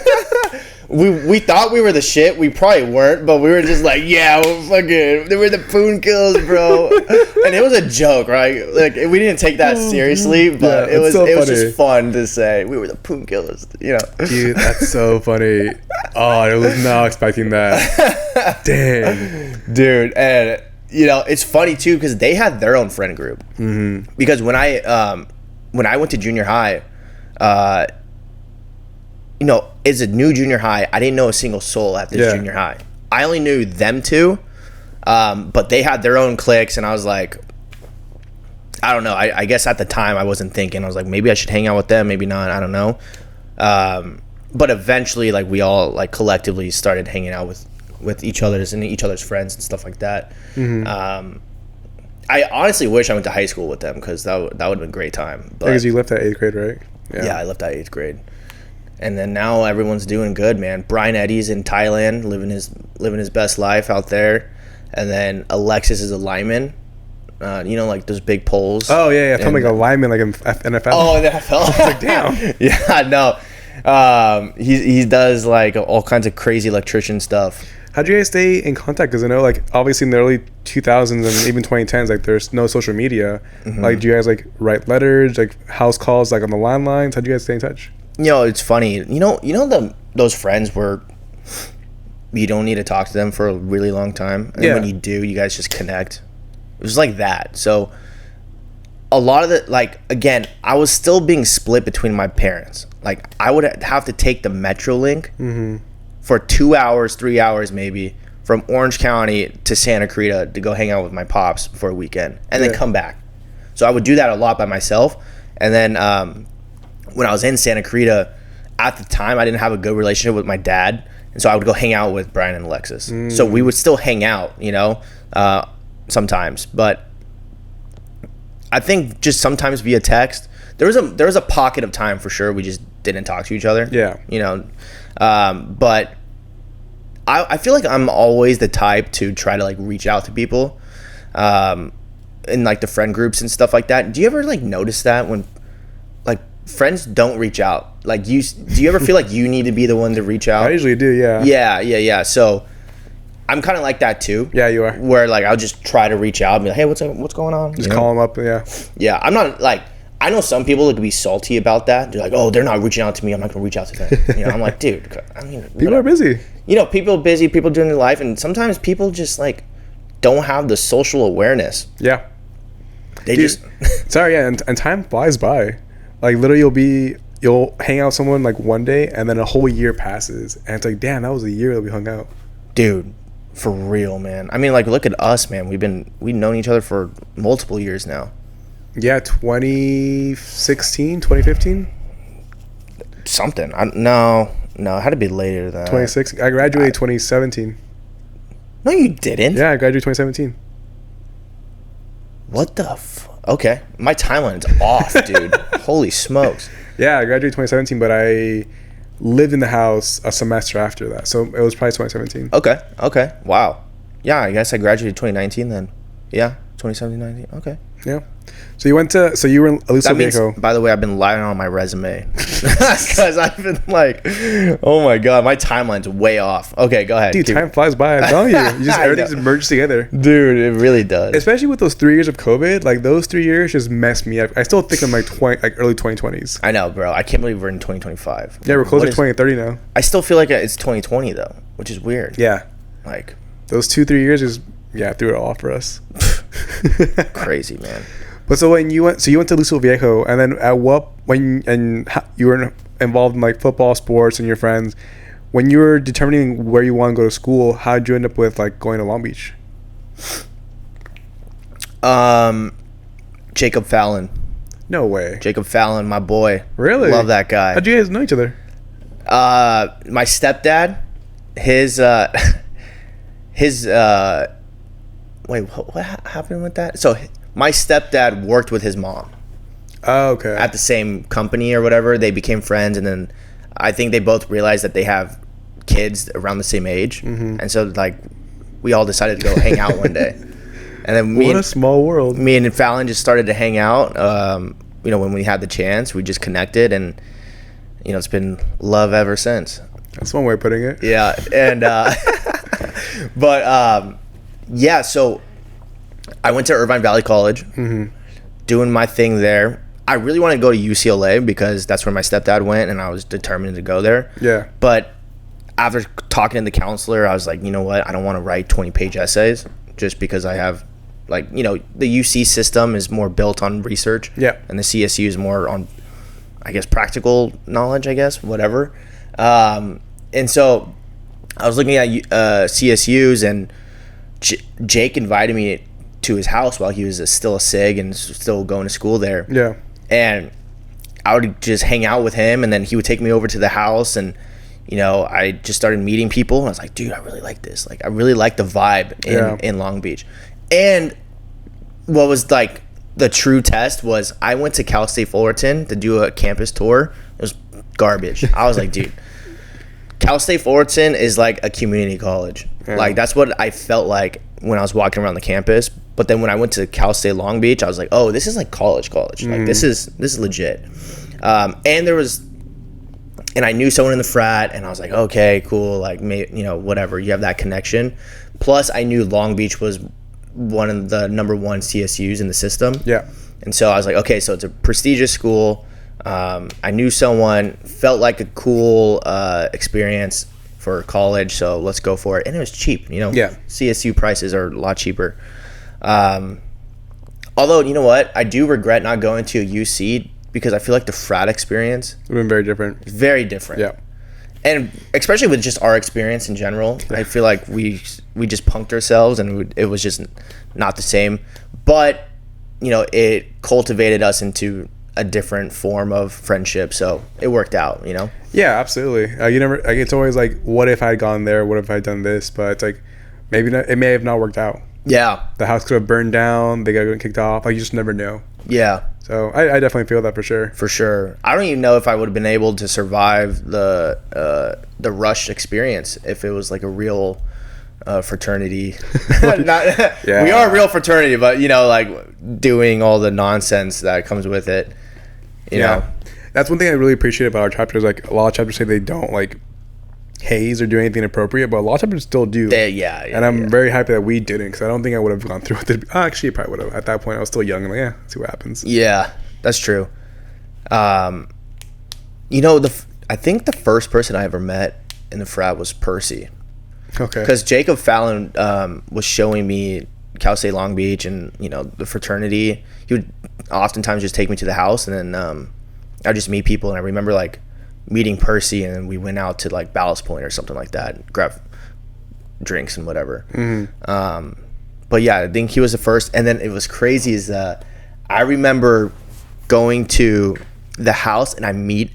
we thought we were the shit. We probably weren't, but we were just like, yeah, they were the Poon Killers, bro. And it was a joke, right? Like we didn't take that seriously, but it was just fun to say we were the Poon Killers, you know. Dude, that's so funny. Oh, I was not expecting that. Damn, dude. And you know, it's funny too because they had their own friend group. Mm-hmm. Because when I went to junior high, you know, as a new junior high, I didn't know a single soul at this junior high. I only knew them two, but they had their own cliques, and I was like, I don't know. I guess at the time I wasn't thinking. I was like, maybe I should hang out with them, maybe not. I don't know. But eventually, like we all like collectively started hanging out with each other's and each other's friends and stuff like that. Mm-hmm. I honestly wish I went to high school with them because that would have been a great time. But, because you left at 8th grade, right? Yeah, I left at 8th grade. And then now everyone's doing good, man. Brian Eddy's in Thailand, living his best life out there. And then Alexis is a lineman. You know, like those big poles. Oh yeah. I'm like a lineman, like in NFL. Oh, in NFL. I was like, damn. Yeah, no. He does like all kinds of crazy electrician stuff. How'd you guys stay in contact? Because I know, like, obviously in the early 2000s and even 2010s, like, there's no social media. Mm-hmm. Like, do you guys like write letters, like house calls, like on the landlines? How'd you guys stay in touch? You know, it's funny. You know those friends where you don't need to talk to them for a really long time, and when you do, you guys just connect. It was like that. So a lot of the, like, again, I was still being split between my parents. Like, I would have to take the Metrolink for 2 hours, 3 hours maybe, from Orange County to Santa Clarita to go hang out with my pops for a weekend and then come back. So I would do that a lot by myself. And then when I was in Santa Clarita, at the time, I didn't have a good relationship with my dad. And so I would go hang out with Brian and Alexis. So we would still hang out, you know, sometimes. But I think just sometimes via text. There was a pocket of time for sure we just didn't talk to each other. Yeah. You know, but I feel like I'm always the type to try to like reach out to people in like the friend groups and stuff like that. Do you ever like notice that when like friends don't reach out? Like do you ever feel like you need to be the one to reach out? I usually do, yeah. Yeah. So I'm kind of like that too. Yeah, you are. Where like I'll just try to reach out and be like, hey, what's going on? Just call them up, yeah. Yeah, I'm not like, I know some people that could be salty about that. They're like, oh, they're not reaching out to me, I'm not going to reach out to them. You know, I'm like, dude, I mean, people are busy. You know, people are busy, people doing their life, and sometimes people just like don't have the social awareness. Yeah. They just sorry, yeah, and time flies by. Like literally you'll hang out with someone like one day and then a whole year passes and it's like, damn, that was a year that we hung out. Dude, for real, man. I mean, like, look at us, man. We've known each other for multiple years now. Yeah, 2016, 2015? Something. No, it had to be later than that. 2016. I graduated 2017. No, you didn't. Yeah, I graduated 2017. What the okay. My timeline's off, dude. Holy smokes. Yeah, I graduated 2017, but I lived in the house a semester after that. So it was probably 2017. Okay. Wow. Yeah, I guess I graduated 2019 then. Yeah, 2017, 19. Okay. Yeah. So you were in Aliso Viejo. By the way, I've been lying on my resume because I've been like, oh my god, my timeline's way off. Okay, go ahead. Dude, time flies by. I'm telling you, everything's merged together. Dude, it really does. Especially with those 3 years of COVID, like those 3 years just messed me up. I still think I'm like early 2020s. I know, bro. I can't believe we're in 2025. Yeah, we're close to 2030 now. I still feel like it's 2020 though, which is weird. Yeah, like those 2-3 years just threw it all off for us. Crazy, man. But so you went to Aliso Viejo, and then you were involved in like football, sports, and your friends. When you were determining where you want to go to school, how did you end up with like going to Long Beach? Jacob Fallon. No way. Jacob Fallon, my boy. Really? Love that guy. How'd you guys know each other? My stepdad, his wait, what happened with that? So my stepdad worked with his mom. Oh, okay. At the same company or whatever. They became friends, and then I think they both realized that they have kids around the same age, and so like we all decided to go hang out one day. And then what a small world. Me and Fallon just started to hang out. When we had the chance, we just connected, and it's been love ever since. That's one way of putting it. Yeah, and but yeah. So I went to Irvine Valley College, doing my thing there. I really wanted to go to UCLA because that's where my stepdad went, and I was determined to go there. Yeah. But after talking to the counselor, I was like, you know what? I don't want to write 20-page essays just because I have, the UC system is more built on research. Yeah. And the CSU is more on, I guess, practical knowledge, whatever. And so I was looking at CSUs, and Jake invited me to his house while he was still a SIG and still going to school there. Yeah. And I would just hang out with him, and then he would take me over to the house, and I just started meeting people, and I was like, dude, I really like this. Like, I really like the vibe in Long Beach. And what was like the true test was I went to Cal State Fullerton to do a campus tour. It was garbage. I was like, dude, Cal State Fullerton is like a community college. Yeah. Like, that's what I felt like when I was walking around the campus. But then when I went to Cal State Long Beach, I was like, oh, this is like college. Like, this is legit. And I knew someone in the frat, and I was like, okay, cool. Like, whatever. You have that connection. Plus, I knew Long Beach was one of the number one CSUs in the system. Yeah. And so I was like, okay, so it's a prestigious school. I knew someone, felt like a cool experience for college, so let's go for it. And it was cheap, Yeah. CSU prices are a lot cheaper. Although, you know what? I do regret not going to a UC because I feel like the frat experience would have been very different. Very different. Yeah. And especially with just our experience in general, I feel like we just punked ourselves, and it was just not the same. But, it cultivated us into a different form of friendship, so it worked out, Yeah, absolutely. You never, like, it's always like, what if I had gone there? What if I had done this? But it's like, maybe not, it may have not worked out. Yeah. The house could have burned down. They got kicked off. Like, you just never know. Yeah. So I definitely feel that for sure. For sure. I don't even know if I would have been able to survive the rush experience if it was like a real fraternity. Yeah. We are a real fraternity, but like doing all the nonsense that comes with it. You know. That's one thing I really appreciate about our chapters. Like, a lot of chapters say they don't like haze or do anything inappropriate, but a lot of chapters still do. And I'm very happy that we didn't, because I don't think I would have gone through it. Actually, I probably would have. At that point, I was still young. I'm like, see what happens. Yeah, that's true. I think the first person I ever met in the frat was Percy. Okay. Because Jacob Fallon was showing me Cal State Long Beach and the fraternity. He would oftentimes just take me to the house, and then I'd just meet people. And I remember like meeting Percy, and then we went out to like Ballast Point or something like that, grab drinks and whatever. But yeah, I think he was the first. And then it was crazy is I remember going to the house, and I met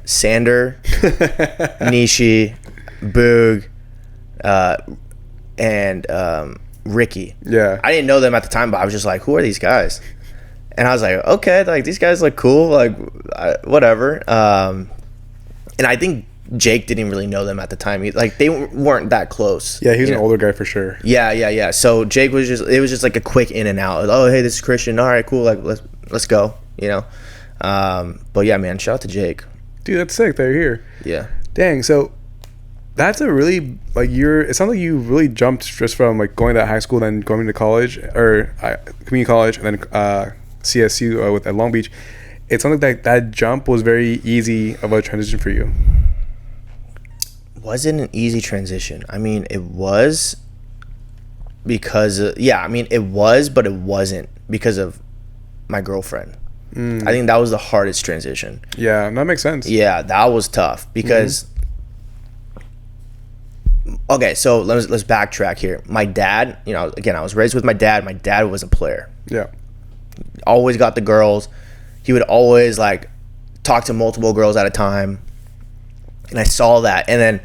Sander, Nishi, Boog, and Ricky. Yeah. I didn't know them at the time, but I was just like, who are these guys? And I was like, okay, like these guys look cool, like whatever. And I think Jake didn't really know them at the time. They weren't that close. Yeah, he was an older guy for sure. Yeah. So Jake was just like a quick in and out. Oh, hey, this is Christian. All right, cool. Like let's go. But yeah, man, shout out to Jake. Dude, that's sick that you're here. Yeah. Dang. So that's a really it sounds like you really jumped just from like going to high school, then going to college or community college, and then CSU at Long Beach. It sounds like that jump was very easy of a transition for you. Wasn't an easy transition. I mean, it was because it was, but it wasn't because of my girlfriend. I think that was the hardest transition. Yeah, that makes sense. Yeah, that was tough because Okay, so let's backtrack here. My dad, again, I was raised with my dad. My dad was a player. Yeah. Always got the girls. He would always like talk to multiple girls at a time. And I saw that. And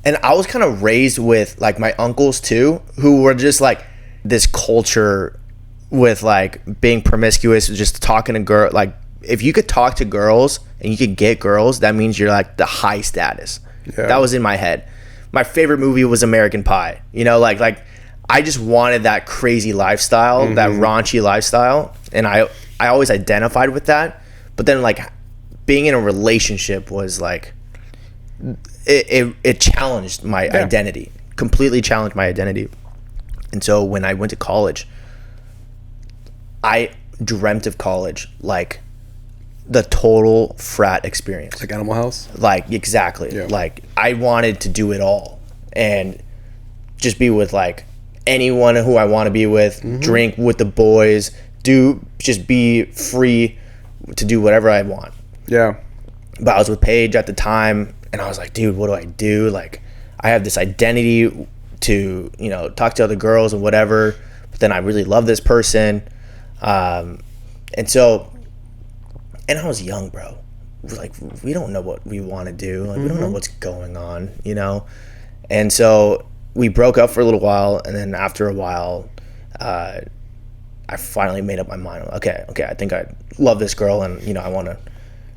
I was kind of raised with like my uncles too, who were just like this culture with like being promiscuous, just talking to girls. Like if you could talk to girls and you could get girls, that means you're like the high status. Yeah. That was in my head. My favorite movie was American Pie. Like I just wanted that crazy lifestyle, that raunchy lifestyle. And I always identified with that. But then like being in a relationship was like, it challenged my identity, completely challenged my identity. And so when I went to college, I dreamt of college like the total frat experience. Like Animal House? Like, exactly. Yeah. Like, I wanted to do it all and just be with like anyone who I want to be with, drink with the boys, just be free to do whatever I want. Yeah. But I was with Paige at the time, and I was like, dude, what do I do? Like, I have this identity to, talk to other girls and whatever, but then I really love this person. And I was young, bro. Like, we don't know what we want to do. Like, we don't know what's going on, And so we broke up for a little while, and then after a while, I finally made up my mind. Okay, I think I love this girl, and, I want to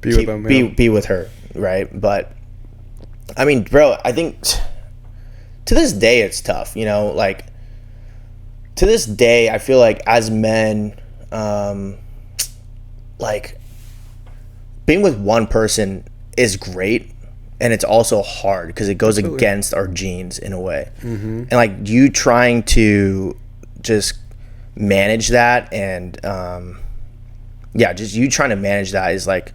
be with her, right? But, I mean, bro, I think to this day it's tough, Like, to this day, I feel like as men, like, being with one person is great, and it's also hard because it goes against our genes in a way. And like you trying to just manage that, and just you trying to manage that is like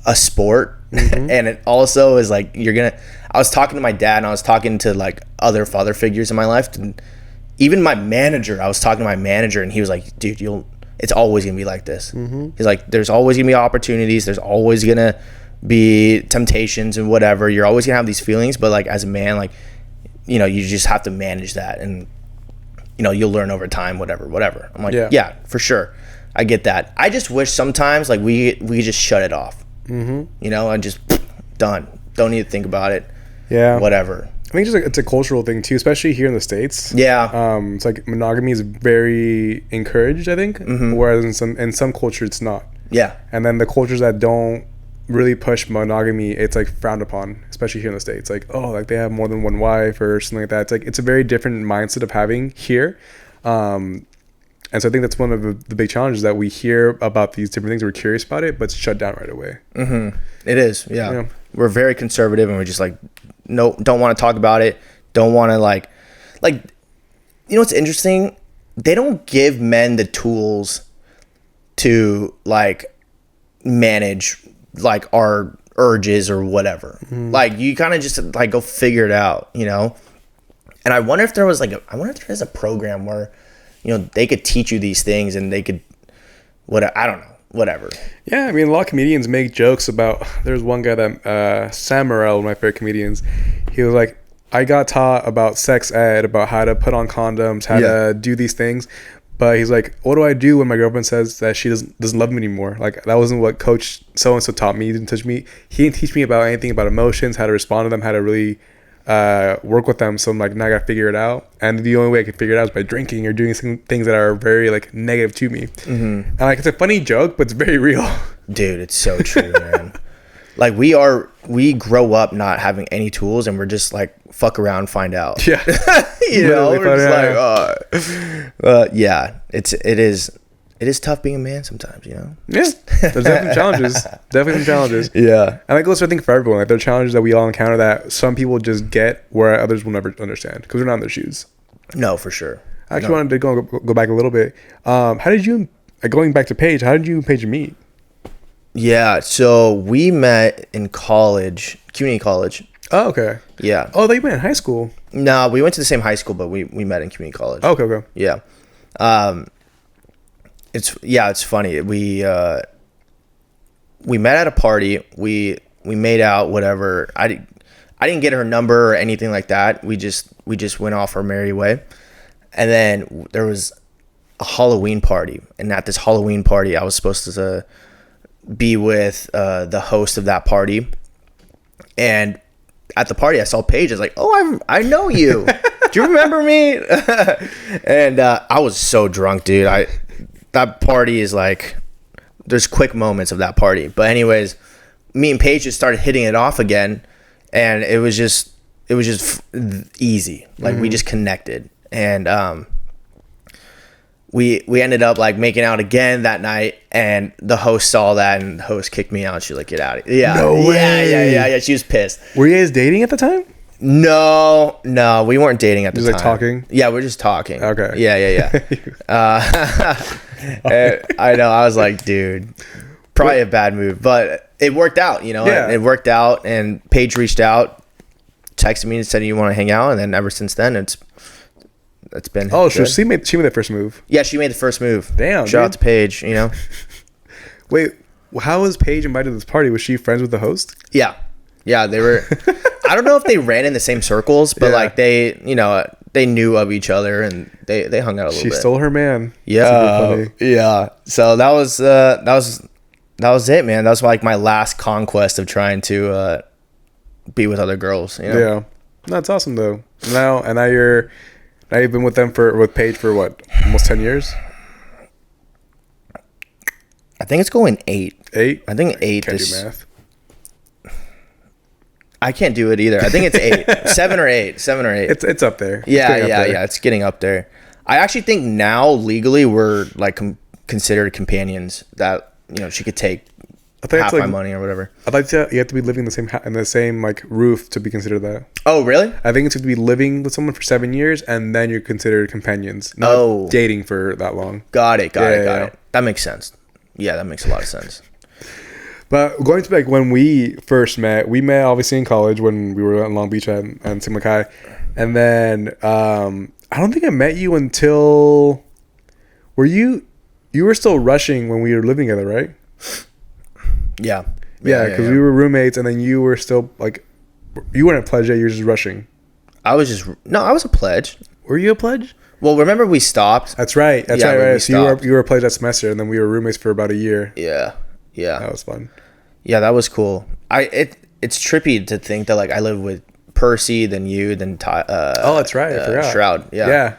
a sport. And it also is like I was talking to my dad, and I was talking to like other father figures in my life, and even my manager. I was talking to my manager, and he was like, dude, it's always gonna be like this. He's like, there's always gonna be opportunities, there's always gonna be temptations and whatever. You're always gonna have these feelings, but like as a man, like you just have to manage that, and you'll learn over time, whatever. I'm like, yeah, for sure, I get that. I just wish sometimes like we just shut it off, and just done, don't need to think about it, whatever. I think it's a cultural thing too, especially here in the States. Yeah. It's like monogamy is very encouraged, I think, whereas in some cultures it's not. Yeah. And then the cultures that don't really push monogamy, it's like frowned upon, especially here in the States. Like, oh, like they have more than one wife or something like that. It's like it's a very different mindset of having here. And so I think that's one of the big challenges, that we hear about these different things, we're curious about it, but it's shut down right away. It is, yeah. We're very conservative, and we're just like, no, don't want to talk about it. Don't want to like, what's interesting? They don't give men the tools to like manage like our urges or whatever. Like you kind of just like go figure it out, And I wonder if there was a program where, they could teach you these things, and they could, I don't know. Whatever. Yeah, I mean, a lot of comedians make jokes about. There's one guy that Sam Morril, one of my favorite comedians. He was like, I got taught about sex ed, about how to put on condoms, how to do these things, but he's like, what do I do when my girlfriend says that she doesn't love me anymore? Like, that wasn't what Coach so and so taught me. He didn't teach me about anything about emotions, how to respond to them, how to really work with them. So I'm like, now I gotta figure it out, and the only way I can figure it out is by drinking or doing some things that are very like negative to me. And like, it's a funny joke, but it's very real. Dude, it's so true, man. Like we grow up not having any tools, and we're just like fuck around, find out. Yeah. We're just like, it is tough being a man sometimes, Yeah, there's definitely some challenges. Yeah, and that goes, I think, for everyone. Like, there are challenges that we all encounter that some people just get, where others will never understand because we're not in their shoes. No, for sure. I actually wanted to go back a little bit. How did you, going back to Paige? How did you and Paige meet? Yeah, so we met in college, community college. Oh, okay. Yeah. Oh, they went in high school. No, we went to the same high school, but we met in community college. Oh, okay. Yeah. It's funny. We met at a party. We made out, whatever. I didn't get her number or anything like that. We just went off our merry way. And then there was a Halloween party, and at this Halloween party, I was supposed to be with the host of that party. And at the party, I saw Paige. I was like, "Oh, I know you. Do you remember me?" And I was so drunk, dude. That party is like, there's quick moments of that party. But anyways, me and Paige just started hitting it off again, and it was just easy. Like we just connected, and we ended up like making out again that night, and the host saw that, and the host kicked me out. She's like, "Get out of here." Yeah. No way. Yeah. She was pissed. Were you guys dating at the time? No, we weren't dating at the time. Just like talking? Yeah, we're just talking. Okay. Yeah. I know. I was like, dude, probably a bad move, but it worked out, you know. Yeah. It worked out, and Paige reached out, texted me and said, "You want to hang out?" And then ever since then, it's been. Oh, good. she made the first move. Yeah, she made the first move. Damn. Shout out to Paige, you know. Wait, how was Paige invited to this party? Was she friends with the host? Yeah, they were. I don't know if they ran in the same circles, but like they knew of each other, and they hung out a little bit. She stole her man. Yeah, yeah. So that was it, man. That was like my last conquest of trying to be with other girls. You know? Yeah, that's awesome though. Now you've been with Paige for what, almost 10 years? I think it's going 8. 8? I think 8. Can't do math. I can't do it either. I think it's 8. 7 or 8. It's up there. Yeah. It's getting up there. I actually think now legally we're like considered companions. That, you know, she could take half my money or whatever. I thought you have to be living in the same like roof to be considered that. Oh, really? I think it's to be living with someone for 7 years, and then you're considered companions. Not dating for that long. Got it. That makes sense. Yeah, that makes a lot of sense. But going to like when we first met, we met obviously in college when we were in Long Beach and Sigma Chi, and then I don't think I met you until you were still rushing when we were living together, right? Yeah, because we were roommates, and then you were still like, you weren't a pledge yet. You were just rushing. I was a pledge. Were you a pledge? Well, remember we stopped. That's right. Right. So you were a pledge that semester, and then we were roommates for about a year. Yeah. That was fun. Yeah, that was cool. It's trippy to think that like I live with Percy, then you, then that's right. I forgot. Shroud. Yeah.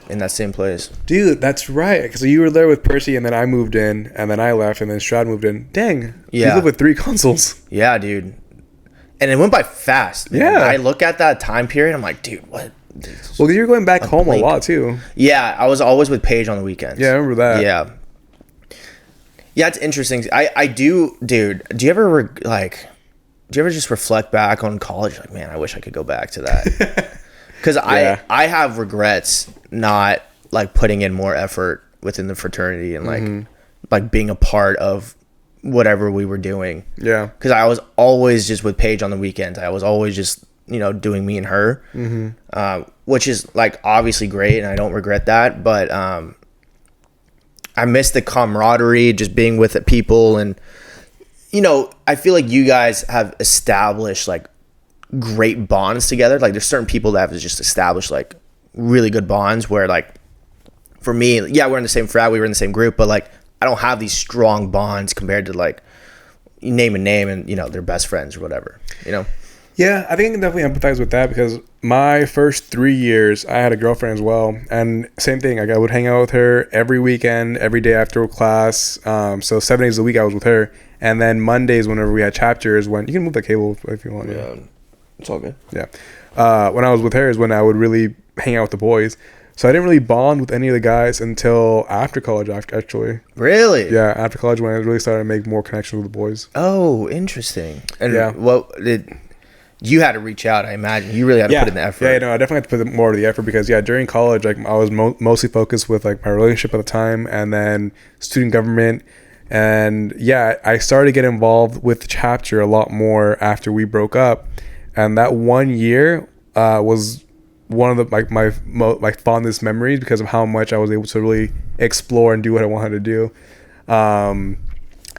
In that same place. Dude, that's right. Because you were there with Percy, and then I moved in, and then I left, and then Shroud moved in. Dang. Yeah. You live with 3 consoles. Yeah, dude. And it went by fast. Man. Yeah. I look at that time period, I'm like, dude, what? Well, you were going back home a lot too. Yeah, I was always with Paige on the weekends. Yeah, I remember that. Yeah, it's interesting. I do, dude. Do you ever just reflect back on college? Like, man, I wish I could go back to that. Because I have regrets not like putting in more effort within the fraternity and like being a part of whatever we were doing. Yeah. Because I was always just with Paige on the weekends. I was always just, you know, doing me and her, which is like obviously great, and I don't regret that. But I miss the camaraderie, just being with the people, and you know, I feel like you guys have established like great bonds together. Like there's certain people that have just established like really good bonds. Where like for me, yeah, we're in the same frat, we were in the same group, but like I don't have these strong bonds compared to like you name a name and you know they're best friends or whatever. You know. Yeah, I think I can definitely empathize with that because my first 3 years, I had a girlfriend as well. And same thing, like I would hang out with her every weekend, every day after class. So 7 days a week I was with her. And then Mondays, whenever we had chapters, when you can move the cable if you want. Yeah, it's all good. Yeah. When I was with her is when I would really hang out with the boys. So I didn't really bond with any of the guys until after college, actually. Really? Yeah, after college when I really started to make more connections with the boys. Oh, interesting. And what did... You had to reach out, I imagine. You really had to put in the effort. Yeah, no, I definitely had to put more of the effort because, during college, like I was mostly focused with like my relationship at the time and then student government. And I started to get involved with the chapter a lot more after we broke up. And that 1 year was one of the my fondest memories because of how much I was able to really explore and do what I wanted to do.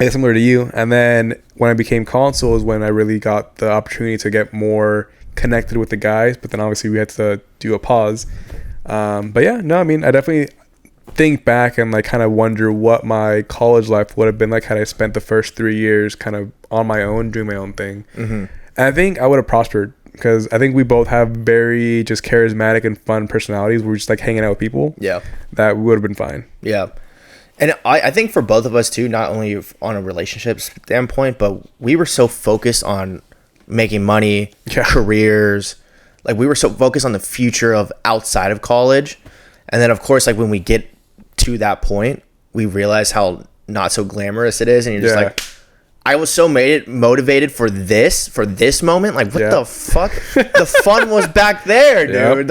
Yeah, similar to you. And then when I became consul is when I really got the opportunity to get more connected with the guys. But then obviously we had to do a pause. But yeah, no, I mean, I definitely think back and like kind of wonder what my college life would have been like had I spent the first 3 years kind of on my own, doing my own thing. And I think I would have prospered because I think we both have very just charismatic and fun personalities. We're just like hanging out with people. Yeah. That would have been fine. Yeah. And I think for both of us too, not only on a relationship standpoint, but we were so focused on making money, careers. Like we were so focused on the future of outside of college. And then of course, like when we get to that point, we realize how not so glamorous it is. And you're just like, I was so motivated for this moment. Like, what the fuck? The fun was back there, dude.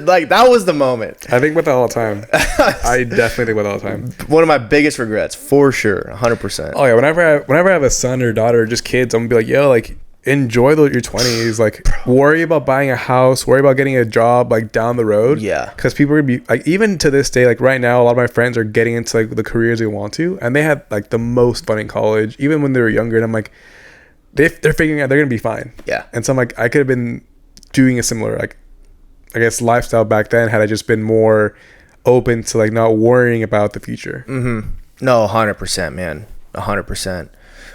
Like, that was the moment. I think about that all the time. I definitely think about that all the time. One of my biggest regrets, for sure, 100%. Oh, yeah. Whenever I have a son or daughter or just kids, I'm going to be like, yo, like, enjoy your 20s. Like, worry about buying a house. Worry about getting a job, like, down the road. Yeah. Because people are going to be, like, even to this day, like, right now, a lot of my friends are getting into, like, the careers they want to. And they had, like, the most fun in college, even when they were younger. And I'm like, they're figuring out they're going to be fine. Yeah. And so I'm like, I could have been doing a similar, like, I guess, lifestyle back then had I just been more open to, like, not worrying about the future. Mm-hmm. No, 100%, man. 100%.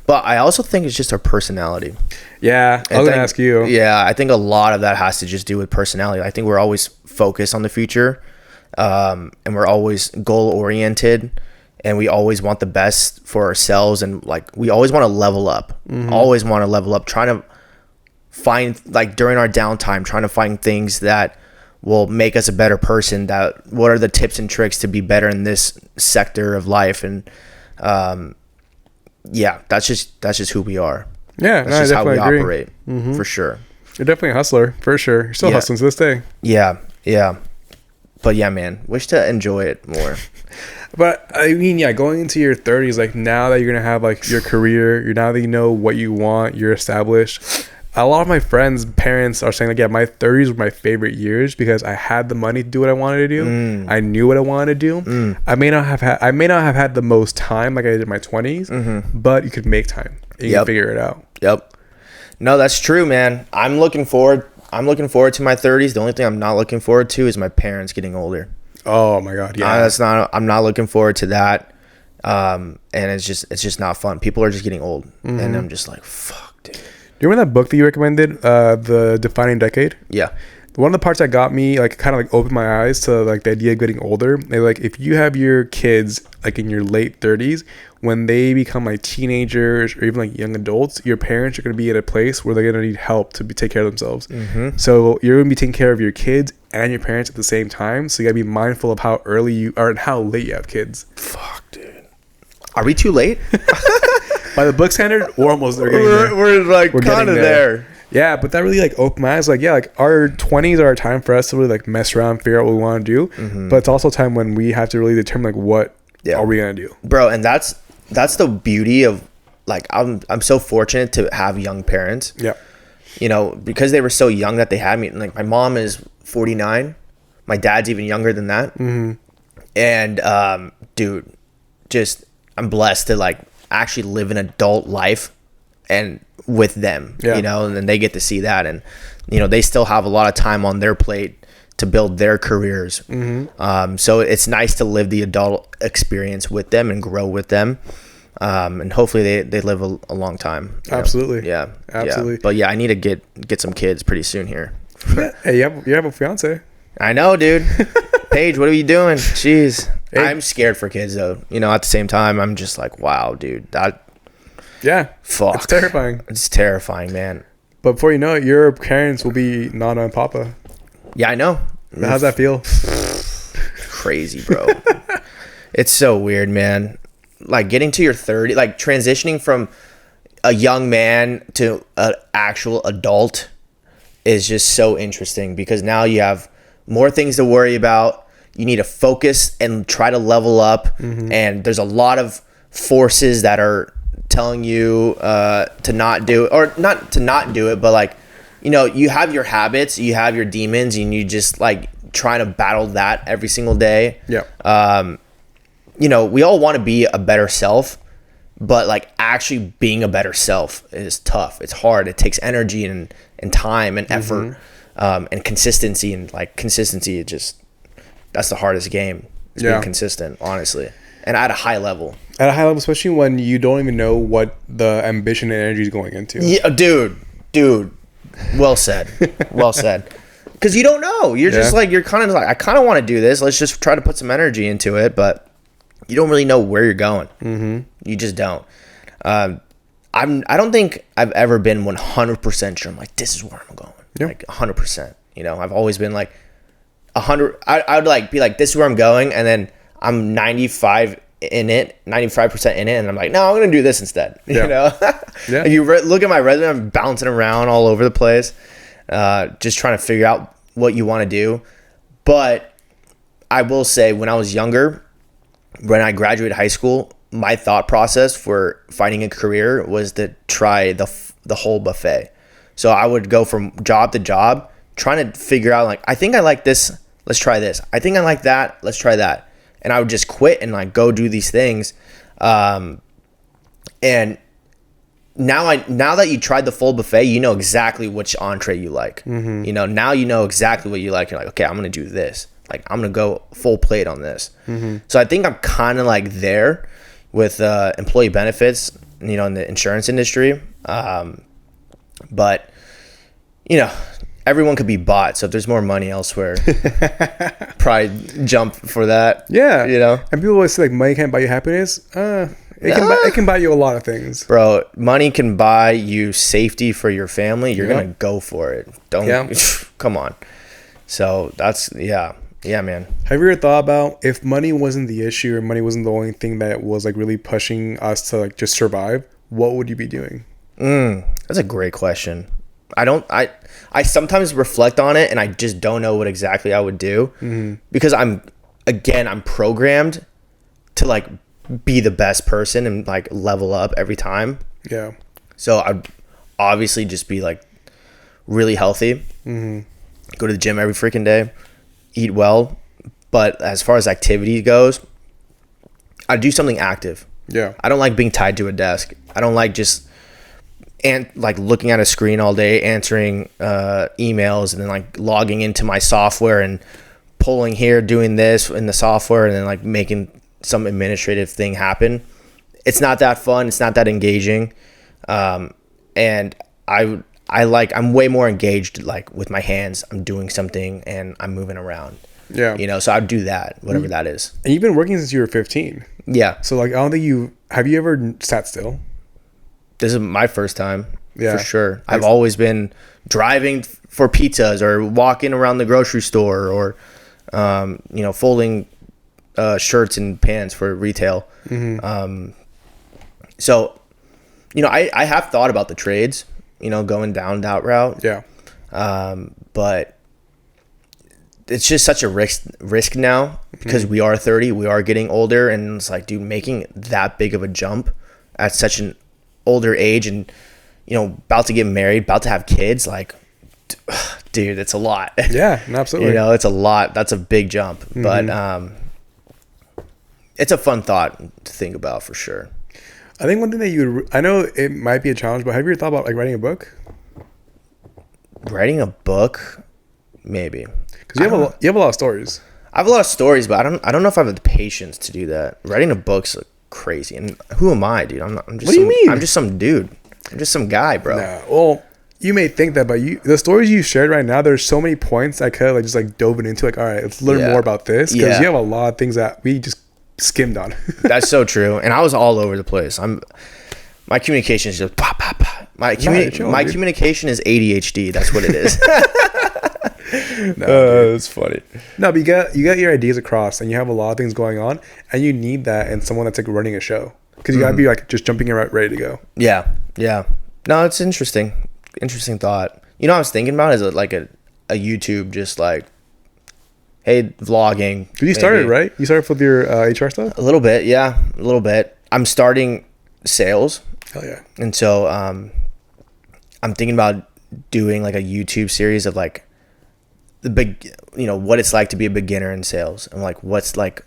But I also think it's just our personality. Yeah, I was going to ask you. Yeah, I think a lot of that has to just do with personality. I think we're always focused on the future, and we're always goal-oriented, and we always want the best for ourselves, and, like, we always want to level up. Always want to level up, trying to find, like, during our downtime, trying to find things that will make us a better person, that what are the tips and tricks to be better in this sector of life, and yeah, that's just who we are. Yeah, that's just how we agree. operate, for sure. You're definitely a hustler, for sure. You're still hustling to this day. Yeah. But yeah, man, wish to enjoy it more. But I mean, yeah, going into your 30s, like now that you're gonna have like your career, now that you know what you want, you're established. A lot of my friends' parents are saying like, yeah, my 30s were my favorite years because I had the money to do what I wanted to do. I knew what I wanted to do. I may not have had the most time like I did in my 20s, but you could make time. You can figure it out. Yep. No, that's true, man. I'm looking forward to my 30s. The only thing I'm not looking forward to is my parents getting older. Oh my God, yeah. I'm not looking forward to that. And it's just not fun. People are just getting old, and I'm just like, fuck, dude. Do you remember that book that you recommended, The Defining Decade? Yeah. One of the parts that got me, like, kind of like opened my eyes to like the idea of getting older. They're like, if you have your kids like in your late 30s, when they become like teenagers or even like young adults, your parents are going to be at a place where they're going to need help to take care of themselves. So you're going to be taking care of your kids and your parents at the same time. So you got to be mindful of how early you are and how late you have kids. Fuck, dude. Are we too late? By the book standard, we're almost there. We're like kind of there. Yeah, but that really like opened my eyes. Like, yeah, like our 20s are a time for us to really like mess around, figure out what we want to do. But it's also a time when we have to really determine like what are we gonna do, bro. And that's the beauty of like I'm so fortunate to have young parents. Yeah, you know, because they were so young that they had me. Like my mom is 49, my dad's even younger than that. And dude, just I'm blessed to like actually live an adult life and with them, you know, and then they get to see that, and you know they still have a lot of time on their plate to build their careers. So it's nice to live the adult experience with them and grow with them, and hopefully they live a long time. Absolutely. Yeah, absolutely. Yeah. But yeah, I need to get some kids pretty soon here. Hey, you have a fiance. I know, dude. Paige, what are you doing? Jeez. Hey. I'm scared for kids though. You know, at the same time, I'm just like, wow, dude, that. Yeah. Fuck. It's terrifying. It's terrifying, man. But before you know it, your parents will be Nana and Papa. Yeah, I know. How's that feel? Crazy, bro. It's so weird, man. Like getting to your 30, like transitioning from a young man to an actual adult is just so interesting because now you have more things to worry about. You need to focus and try to level up. And there's a lot of forces that are telling you to not do it, or not to not do it, but like, you know, you have your habits, you have your demons, and you just like trying to battle that every single day. Yeah. You know, we all want to be a better self, but like actually being a better self is tough. It's hard. It takes energy and time and effort, and consistency, and like consistency. That's the hardest game. Is being consistent, honestly, and at a high level. At a high level, especially when you don't even know what the ambition and energy is going into. Yeah, dude. Well said. Well said. Because you don't know. You're just like, you're kind of like, I kind of want to do this. Let's just try to put some energy into it, but you don't really know where you're going. You just don't. I don't think I've ever been 100% sure. I'm like, this is where I'm going. Like 100%. You know, I've always been like 100. I would like be like, this is where I'm going, and then I'm 95% in it, and I'm like, no, I'm gonna do this instead. You know, like you look at my resume, I'm bouncing around all over the place, just trying to figure out what you want to do. But I will say, when I was younger, when I graduated high school, my thought process for finding a career was to try the whole buffet. So I would go from job to job, trying to figure out, like, I think I like this, let's try this. I think I like that, let's try that. And I would just quit and like go do these things. And now that you tried the full buffet, you know exactly which entree you like. You know, now you know exactly what you like. You're like, okay, I'm going to do this. Like, I'm going to go full plate on this. So I think I'm kind of like there with employee benefits, you know, in the insurance industry. But, you know, everyone could be bought. So if there's more money elsewhere, probably jump for that. Yeah. You know? And people always say, like, money can't buy you happiness. It can buy you a lot of things. Bro, money can buy you safety for your family. You're going to go for it. Don't, come on. So that's, yeah, man. Have you ever thought about, if money wasn't the issue, or money wasn't the only thing that was like really pushing us to like just survive, what would you be doing? That's a great question. I sometimes reflect on it, and I just don't know what exactly I would do, because I'm programmed to like be the best person and like level up every time. Yeah. So I'd obviously just be like really healthy, go to the gym every freaking day, eat well. But as far as activity goes, I'd do something active. Yeah. I don't like being tied to a desk. I don't like just like looking at a screen all day, answering emails, and then like logging into my software and pulling here, doing this in the software, and then like making some administrative thing happen. It's not that fun. It's not that engaging. And I'm way more engaged like with my hands. I'm doing something and I'm moving around. Yeah. You know, so I'd do that, whatever that is. And you've been working since you were 15. Yeah. So like, I don't think have you ever sat still? This is my first time. Yeah. For sure. I've always been driving for pizzas, or walking around the grocery store, or, you know, folding shirts and pants for retail. So, you know, I have thought about the trades, you know, going down that route. Yeah. But it's just such a risk now, because we are 30, we are getting older, and it's like, dude, making that big of a jump at such an older age, and, you know, about to get married, about to have kids, like, dude, it's a lot. Yeah, absolutely. You know, it's a lot. That's a big jump. But it's a fun thought to think about, for sure. I think one thing that I know it might be a challenge, but have you ever thought about like writing a book? Writing a book? Maybe. Because you have a lot of stories. I have a lot of stories, but I don't know if I have the patience to do that. Writing a book's like crazy. And who am I, dude? What do you mean? I'm just some dude. I'm just some guy, bro. Nah, well, you may think that, but the stories you shared right now, there's so many points I could have like just like dove into. Like, all right, let's learn more about this, because you have a lot of things that we just skimmed on. That's so true. And I was all over the place. My communication is just pop, pop, pop. My communication is ADHD. That's what it is. No, it's funny. No, but you got your ideas across, and you have a lot of things going on, and you need that in someone that's like running a show, because you gotta be like just jumping in right, ready to go. Yeah. No, it's interesting thought. You know what I was thinking about is like a YouTube, just like, hey, vlogging. Because you started, right? You started with your HR stuff? A little bit, yeah. A little bit. I'm starting sales. Hell yeah. And so I'm thinking about doing like a YouTube series of like the big, you know, what it's like to be a beginner in sales, and like what's like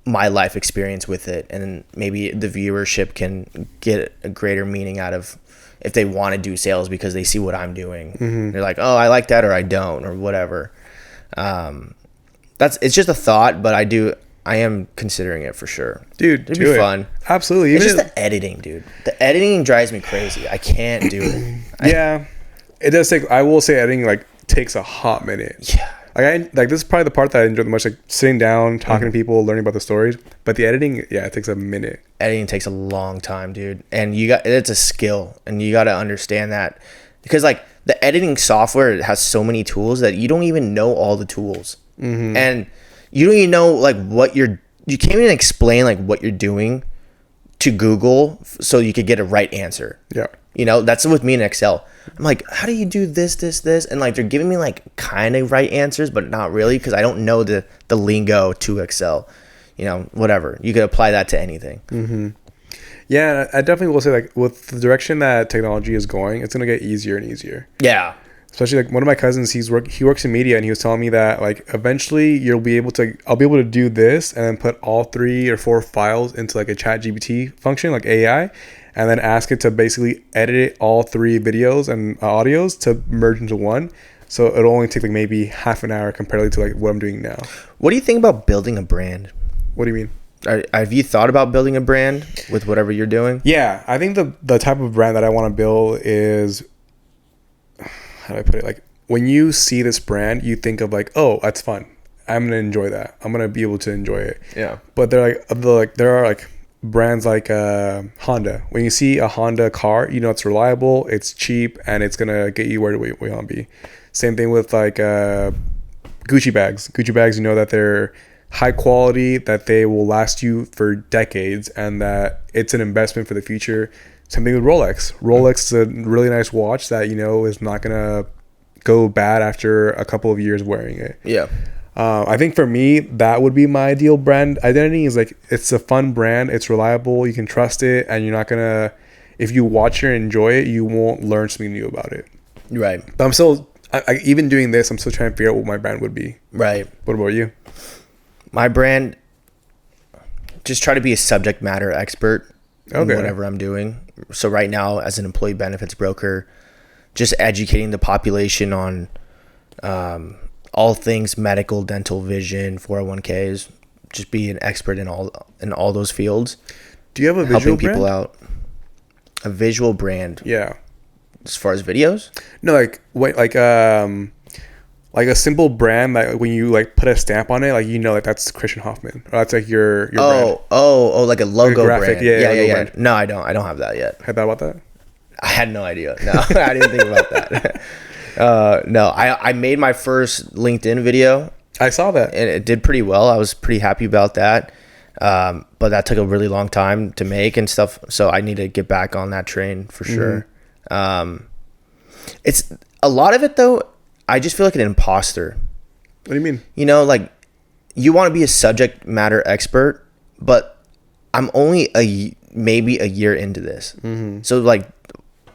my life experience with it, and maybe the viewership can get a greater meaning out of if they want to do sales because they see what I'm doing. They're like, oh, I like that, or I don't, or whatever. It's just a thought, but I am considering it for sure. Dude, it'd be fun. Absolutely. It's just the editing, dude. The editing drives me crazy. I can't do it. Yeah. It does take, I will say editing like takes a hot minute. Yeah. Like this is probably the part that I enjoy the most, like sitting down, talking to people, learning about the stories. But the editing, yeah, it takes a minute. Editing takes a long time, dude. And it's a skill, and you got to understand that, because like the editing software has so many tools that you don't even know all the tools. And you don't even know like you can't even explain like what you're doing to Google so you could get a right answer. Yeah. That's with me in Excel. I'm like, how do you do this? And like, they're giving me like kind of right answers, but not really, because I don't know the lingo to Excel. Whatever. You could apply that to anything. Yeah, I definitely will say, like, with the direction that technology is going, it's going to get easier and easier. Yeah. Especially like one of my cousins, he works in media, and he was telling me that like eventually I'll be able to do this and then put all 3 or 4 files into like a chat GPT function, like AI, and then ask it to basically edit all 3 videos and audios to merge into one. So it'll only take like maybe half an hour compared to like what I'm doing now. What do you think about building a brand? What do you mean? Have you thought about building a brand with whatever you're doing? Yeah, I think the type of brand that I want to build is, how do I put it? Like when you see this brand, you think of like, oh, that's fun. I'm gonna enjoy that. I'm gonna be able to enjoy it. Yeah. But there are like brands like Honda. When you see a Honda car, it's reliable, it's cheap, and it's gonna get you where you want to be. Same thing with like Gucci bags. Gucci bags, that they're high quality, that they will last you for decades, and that it's an investment for the future. Same thing with Rolex. Rolex is a really nice watch that is not gonna go bad after a couple of years wearing it. Yeah. I think for me, that would be my ideal brand identity. Is like, it's a fun brand, it's reliable, you can trust it, and you're not gonna, if you watch it and enjoy it, you won't learn something new about it. Right. But I'm still, even doing this, I'm still trying to figure out what my brand would be. Right. What about you? My brand, just try to be a subject matter expert in whatever I'm doing. So right now, as an employee benefits broker, just educating the population on all things medical, dental, vision, 401ks. Just be an expert in all those fields. Do you have a visual helping brand? people out? A visual brand. Yeah. As far as videos? No, like a simple brand that when you like put a stamp on it, like that's Christian Hoffman, or that's like your brand. Like a logo, like a graphic brand. Yeah. Brand. No, I don't have that yet. Had thought about that? I had no idea. No, I didn't think about that. No, I made my first LinkedIn video. I saw that, and it did pretty well. I was pretty happy about that. But that took a really long time to make and stuff. So I need to get back on that train for sure. It's a lot of it though. I just feel like an imposter. What do you mean? Like you want to be a subject matter expert, but I'm only maybe a year into this. So like,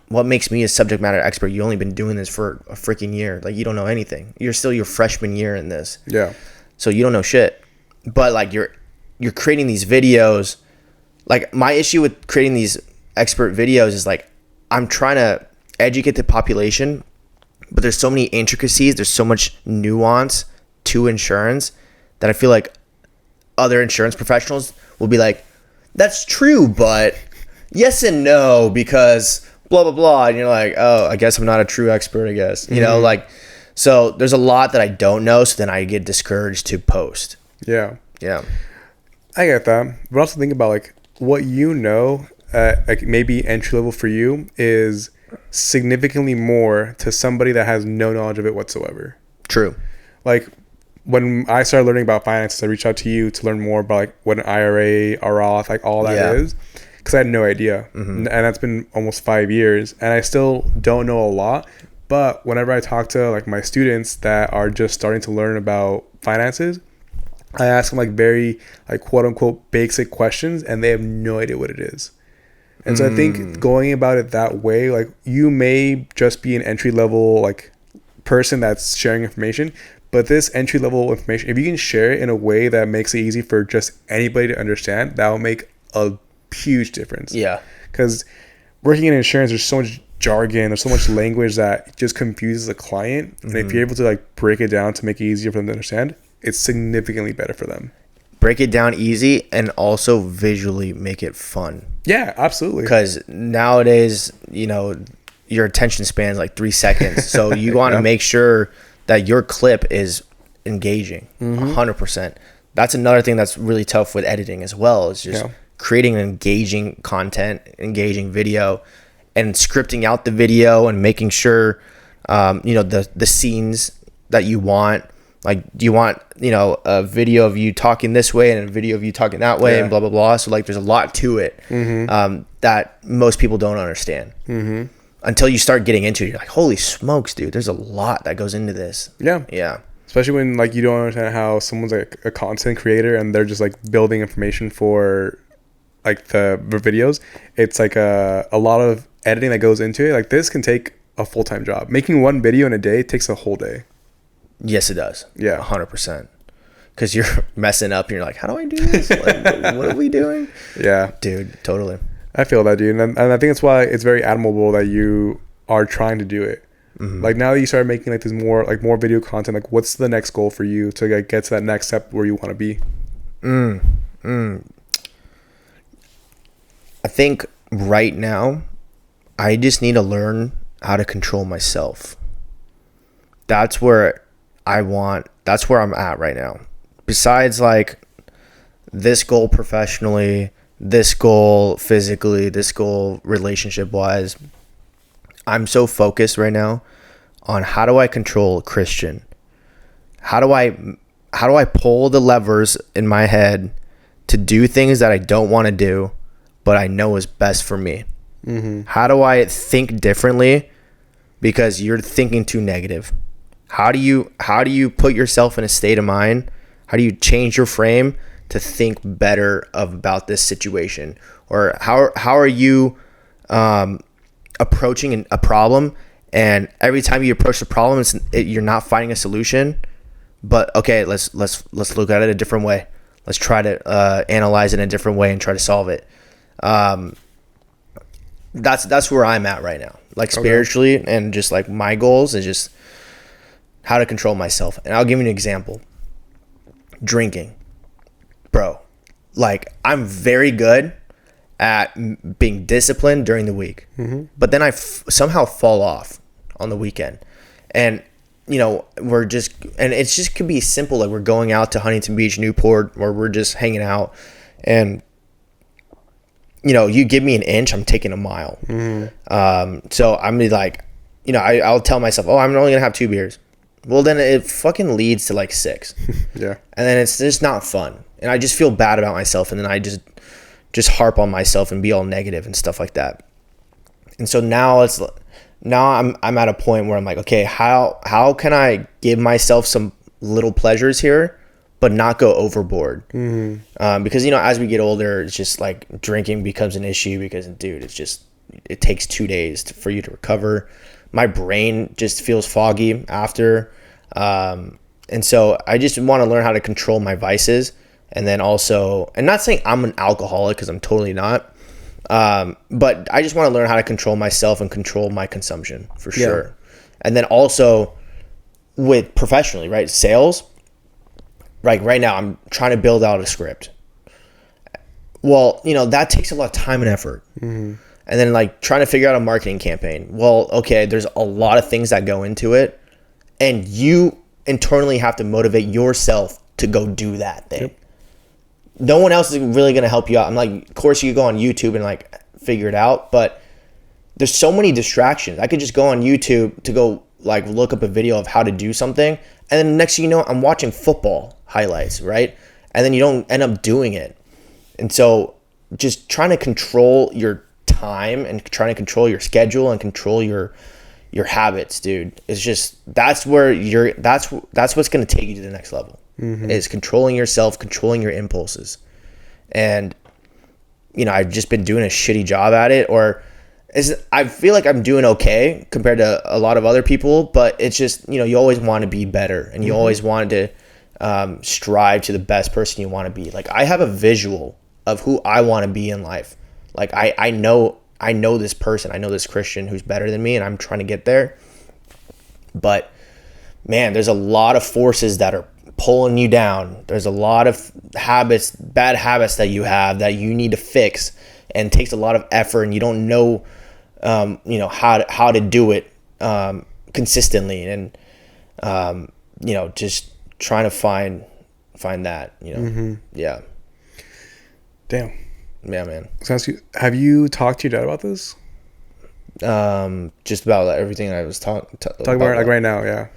what makes me a subject matter expert? You only been doing this for a freaking year. Like you don't know anything. You're still your freshman year in this. Yeah. So you don't know shit. But like you're creating these videos. Like my issue with creating these expert videos is like I'm trying to educate the population, but there's so many intricacies, there's so much nuance to insurance that I feel like other insurance professionals will be like, that's true, but yes and no, because blah, blah, blah. And you're like, oh, I guess I'm not a true expert, I guess. So there's a lot that I don't know, so then I get discouraged to post. Yeah. Yeah. I get that. But also think about like what like maybe entry level for you is significantly more to somebody that has no knowledge of it whatsoever. True. Like when I started learning about finances, I reached out to you to learn more about like what an IRA, a Roth, like all that is, because I had no idea. And that's been almost 5 years, and I still don't know a lot. But whenever I talk to like my students that are just starting to learn about finances, I ask them like very like quote unquote basic questions, and they have no idea what it is. And so I think going about it that way, like you may just be an entry level like person that's sharing information, But this entry level information, if you can share it in a way that makes it easy for just anybody to understand, that will make a huge difference. Yeah. Because working in insurance, there's so much jargon, there's so much language that just confuses the client. And if you're able to like break it down to make it easier for them to understand, it's significantly better for them. Break it down easy and also visually make it fun. Yeah, absolutely. Because nowadays, you know, your attention span is like 3 seconds. So you want to make sure that your clip is engaging 100%. That's another thing that's really tough with editing as well. It's just creating engaging content, engaging video, and scripting out the video and making sure, you know, the scenes that you want. Like, do you want, you know, a video of you talking this way and a video of you talking that way and blah, blah, blah. So, like, there's a lot to it that most people don't understand. Until you start getting into it, you're like, holy smokes, dude, there's a lot that goes into this. Yeah. Yeah. Especially when, like, you don't understand how someone's, like, a content creator and they're just, like, building information for, like, the videos. It's, like, a lot of editing that goes into it. Like, this can take a full-time job. Making one video in a day takes a whole day. Yes, it does. Yeah. 100%. Because you're messing up and you're like, how do I do this? Like, what are we doing? Yeah. Dude, totally. I feel that, dude. And I think that's why it's very admirable that you are trying to do it. Like, now that you start making, like, this more video content, like, what's the next goal for you to, like, get to that next step where you want to be? I think right now, I just need to learn how to control myself. That's where that's where I'm at right now. Besides, like, this goal professionally, this goal physically, this goal relationship wise, I'm so focused right now on how do I control Christian? How do I pull the levers in my head to do things that I don't want to do, but I know is best for me? How do I think differently because you're thinking too negative? How do you put yourself in a state of mind? How do you change your frame to think better about this situation? Or how are you approaching a problem, and every time you approach the problem, you're not finding a solution, but okay, let's look at it a different way. Let's try to analyze it in a different way and try to solve it. That's where I'm at right now, like spiritually, and just like my goals is just how to control myself. And I'll give you an example. Drinking, bro. Like, I'm very good at being disciplined during the week, but then I somehow fall off on the weekend. And, you know, it's just could be simple. Like, we're going out to Huntington Beach, Newport, or we're just hanging out, and, you know, you give me an inch, I'm taking a mile. So I'm like, you know, I'll tell myself, oh, I'm only gonna have 2 beers. Well, then it fucking leads to like 6. Yeah. And then it's just not fun. And I just feel bad about myself. And then I just harp on myself and be all negative and stuff like that. And so now I'm at a point where I'm like, okay, how can I give myself some little pleasures here, but not go overboard? Because, you know, as we get older, it's just like drinking becomes an issue because, dude, it takes 2 days for you to recover. My brain just feels foggy after. And so I just want to learn how to control my vices. And then also, and not saying I'm an alcoholic, because I'm totally not. But I just want to learn how to control myself and control my consumption for sure. Yeah. And then also with professionally, right? Sales. Like right now, I'm trying to build out a script. Well, you know, that takes a lot of time and effort. And then like trying to figure out a marketing campaign. Well, okay, there's a lot of things that go into it, and you internally have to motivate yourself to go do that thing. Yep. No one else is really going to help you out. I'm like, of course you go on YouTube and like figure it out, but there's so many distractions. I could just go on YouTube to go like look up a video of how to do something, and then next thing you know, I'm watching football highlights, right? And then you don't end up doing it. And so just trying to control your time and trying to control your schedule and control your habits, dude, is just that's what's going to take you to the next level. Is controlling yourself, controlling your impulses. And you know, I've just been doing a shitty job at it, or I feel like I'm doing okay compared to a lot of other people, but it's just, you always want to be better, and you always want to strive to the best person you want to be. Like, I have a visual of who I want to be in life. Like, I know this person, I know this Christian who's better than me, and I'm trying to get there. But man, there's a lot of forces that are pulling you down. There's a lot of bad habits that you have that you need to fix, and it takes a lot of effort, and you don't know how to do it consistently, and just trying to find that, yeah. Damn. Yeah, man. So have you talked to your dad about this? Just about everything I was talking about, like, right now. Yeah.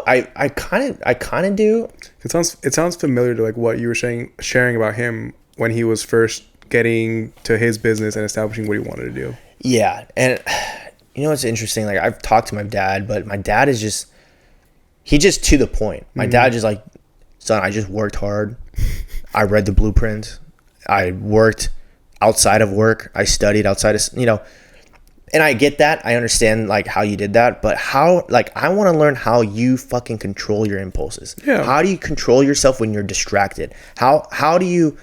I kind of do. It sounds familiar to like what you were sharing about him when he was first getting to his business and establishing what he wanted to do. Yeah, and it's interesting. Like, I've talked to my dad, but my dad is just to the point. My dad just like, son, I just worked hard. I read the blueprints. I worked outside of work. I studied outside of, and I get that. I understand like how you did that, but how, like, I want to learn how you fucking control your impulses. Yeah. How do you control yourself when you're distracted? How do you,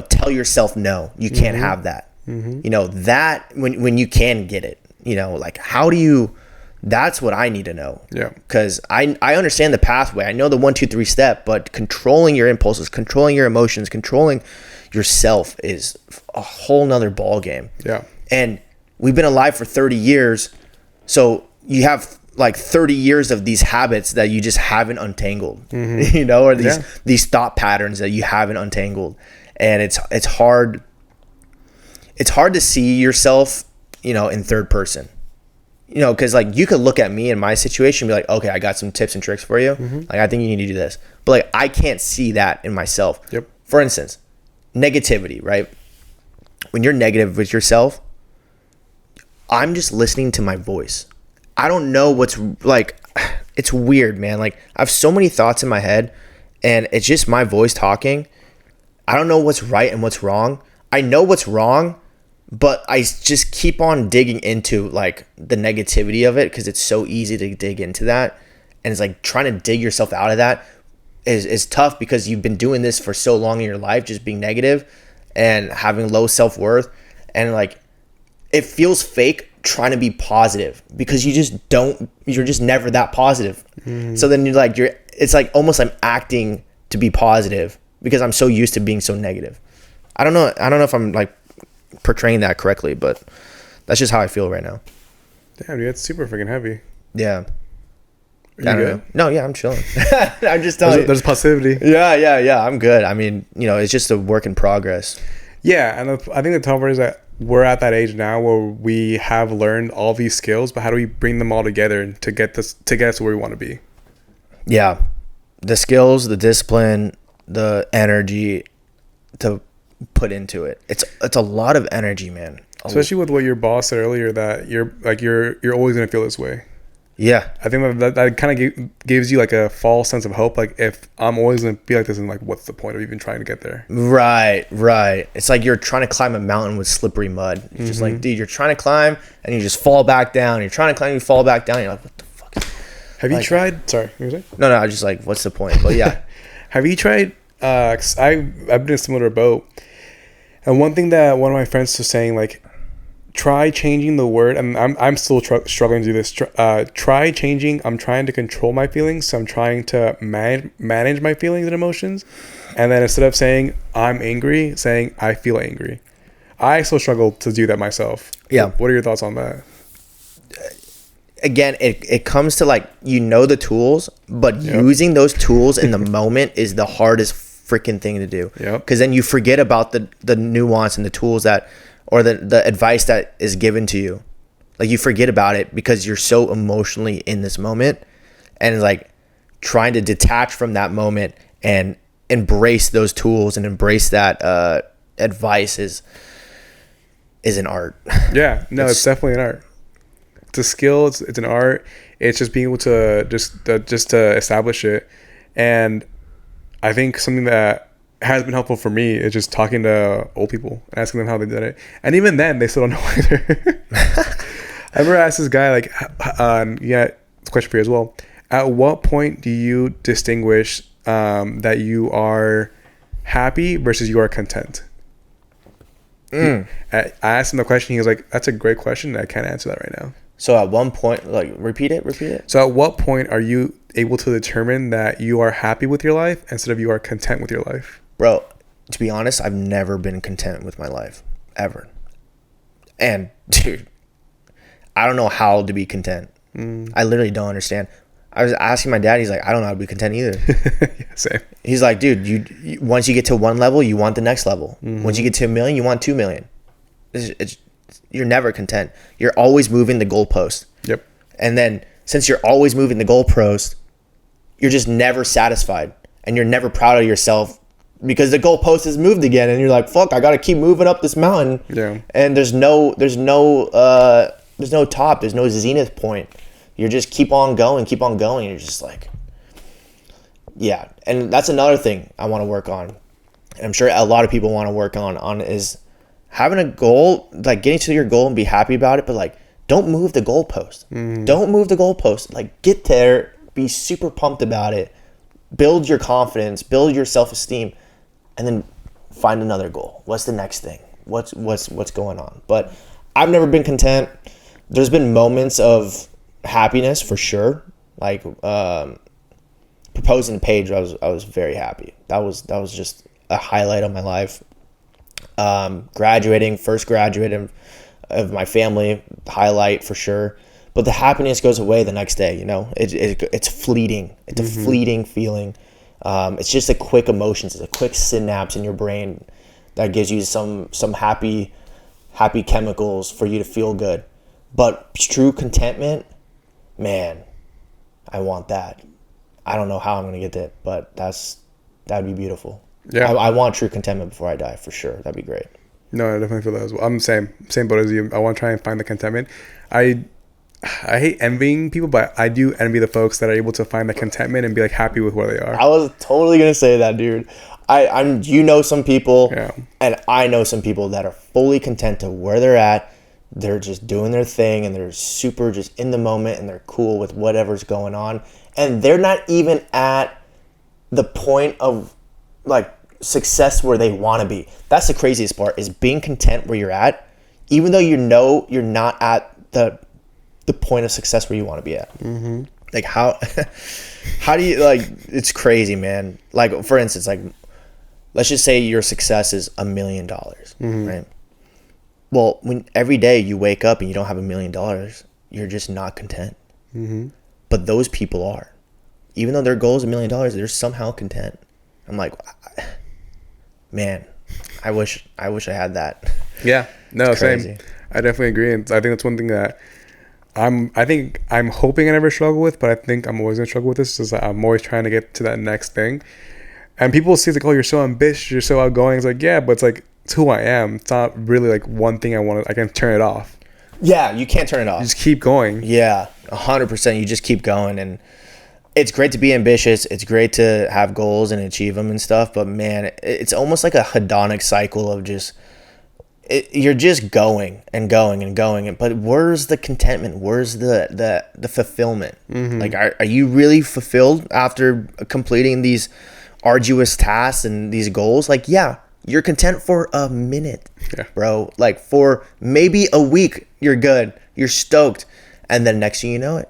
tell yourself, no, you can't have that. That when you can get it, like, how do you, that's what I need to know. Yeah. Because I understand the pathway. I know the 1, 2, 3 step, but controlling your impulses, controlling your emotions, controlling yourself is a whole nother ball game. Yeah. And we've been alive for 30 years. So you have like 30 years of these habits that you just haven't untangled, or these thought patterns that you haven't untangled. And it's hard. It's hard to see yourself, in third person. Because like, you could look at me in my situation and be like, okay, I got some tips and tricks for you. Like, I think you need to do this. But like, I can't see that in myself. Yep. For instance, negativity, right? When you're negative with yourself, I'm just listening to my voice. I don't know what's like, it's weird, man. Like, I have so many thoughts in my head, and it's just my voice talking. I don't know what's right and what's wrong. I know what's wrong, but I just keep on digging into like the negativity of it, because it's so easy to dig into that. And it's like, trying to dig yourself out of that is tough, because you've been doing this for so long in your life, just being negative and having low self-worth. And like, it feels fake trying to be positive, because you're just never that positive. So then it's like almost I'm acting to be positive, because I'm so used to being so negative. I don't know if I'm like portraying that correctly, but that's just how I feel right now. Damn, dude, that's super freaking heavy. Yeah. Are you good? No, yeah, I'm chilling. I'm just telling you. There's positivity. Yeah, I'm good. I mean, it's just a work in progress. Yeah, and I think the tough part is that we're at that age now where we have learned all these skills, but how do we bring them all together to get us to where we want to be? Yeah, the skills, the discipline, the energy to put into it. It's a lot of energy, man. Especially with what your boss said earlier, that you're always gonna feel this way. Yeah, I think that kind of gives you like a false sense of hope. Like, if I'm always gonna be like this, and like, what's the point of even trying to get there? Right. It's like you're trying to climb a mountain with slippery mud. It's just like, dude, you're trying to climb and you just fall back down. You're trying to climb, you fall back down. You're like, what the fuck? Have you tried? Sorry, what were you saying? No, I was just like, what's the point? But yeah. Have you tried? 'Cause I've been in a similar boat, and one thing that one of my friends was saying, like, try changing the word, and I'm still struggling to do this. Try changing. I'm trying to control my feelings, so I'm trying to manage my feelings and emotions, and then instead of saying I'm angry, saying I feel angry. I still struggle to do that myself. Yeah. What are your thoughts on that? Again, it comes to like, the tools, but using those tools in the moment is the hardest freaking thing to do. Yep. Because then you forget about the nuance and the tools that, or the advice that is given to you. Like, you forget about it because you're so emotionally in this moment, and like trying to detach from that moment and embrace those tools and embrace that advice is an art. Yeah, no, it's definitely an art. It's a skill. It's an art. It's just being able to just to establish it. And I think something that has been helpful for me is just talking to old people and asking them how they did it. And even then, they still don't know either. I remember I asked this guy, like, yeah, it's a question for you as well. At what point do you distinguish that you are happy versus you are content? I asked him the question. He was like, that's a great question. I can't answer that right now. So at one point, like, repeat it. So at what point are you able to determine that you are happy with your life instead of you are content with your life? Bro, to be honest, I've never been content with my life, ever. And, dude, I don't know how to be content. I literally don't understand. I was asking my dad, he's like, I don't know how to be content either. Yeah, same. He's like, dude, you once you get to one level, you want the next level. Once you get to 1 million, you want 2 million. You're never content. You're always moving the goalpost. Yep. And then since you're always moving the goalpost, you're just never satisfied. And you're never proud of yourself because the goalpost has moved again. And you're like, fuck, I got to keep moving up this mountain. Yeah. And there's no top. There's no zenith point. You just keep on going. You're just like, yeah. And that's another thing I want to work on. And I'm sure a lot of people want to work on is having a goal, like getting to your goal and be happy about it. But like, don't move the goalpost. Don't move the goalpost. Like, get there, be super pumped about it, build your confidence, build your self-esteem, and then find another goal. What's the next thing? What's going on? But I've never been content. There's been moments of happiness for sure. Like proposing to Paige, I was very happy. That was just a highlight of my life. Graduating, first graduate of my family, highlight for sure. But the happiness goes away the next day. You know, it's fleeting. It's a fleeting feeling. It's just a quick emotions. It's a quick synapse in your brain that gives you some happy chemicals for you to feel good. But true contentment, man, I want that. I don't know how I'm gonna get that, but that'd be beautiful. Yeah, I want true contentment before I die for sure. That'd be great. No, I definitely feel that as well. I'm same boat as you. I want to try and find the contentment. I hate envying people, but I do envy the folks that are able to find the contentment and be like happy with where they are. I was totally gonna say that, dude. I'm some people, yeah, and I know some people that are fully content to where they're at. They're just doing their thing and they're super just in the moment and they're cool with whatever's going on. And they're not even at the point of like success where they want to be. That's the craziest part, is being content where you're at, even though you know you're not at the point of success where you want to be at. Like how do you, like, it's crazy, man. Like, for instance, like, let's just say your success is $1 million, right? Well, when every day you wake up and you don't have $1 million, you're just not content. But those people are. Even though their goal is $1 million, they're somehow content. I'm like, man, I wish I had that. Yeah, no, same. I definitely agree, and I think that's one thing that I'm hoping I never struggle with, but I think I'm always gonna struggle with this. Is that I'm always trying to get to that next thing, and people see like, oh, you're so ambitious, you're so outgoing. It's like, yeah, but it's like, it's who I am. It's not really like one thing I can turn it off. Yeah, you can't turn it off. You just keep going. Yeah, 100%. You just keep going, and it's great to be ambitious. It's great to have goals and achieve them and stuff. But man, it's almost like a hedonic cycle of just you're just going and going and going. But where's the contentment? Where's the fulfillment? Like, are you really fulfilled after completing these arduous tasks and these goals? Like, yeah. You're content for a minute, bro. Like, for maybe a week, you're good. You're stoked. And then next thing you know it,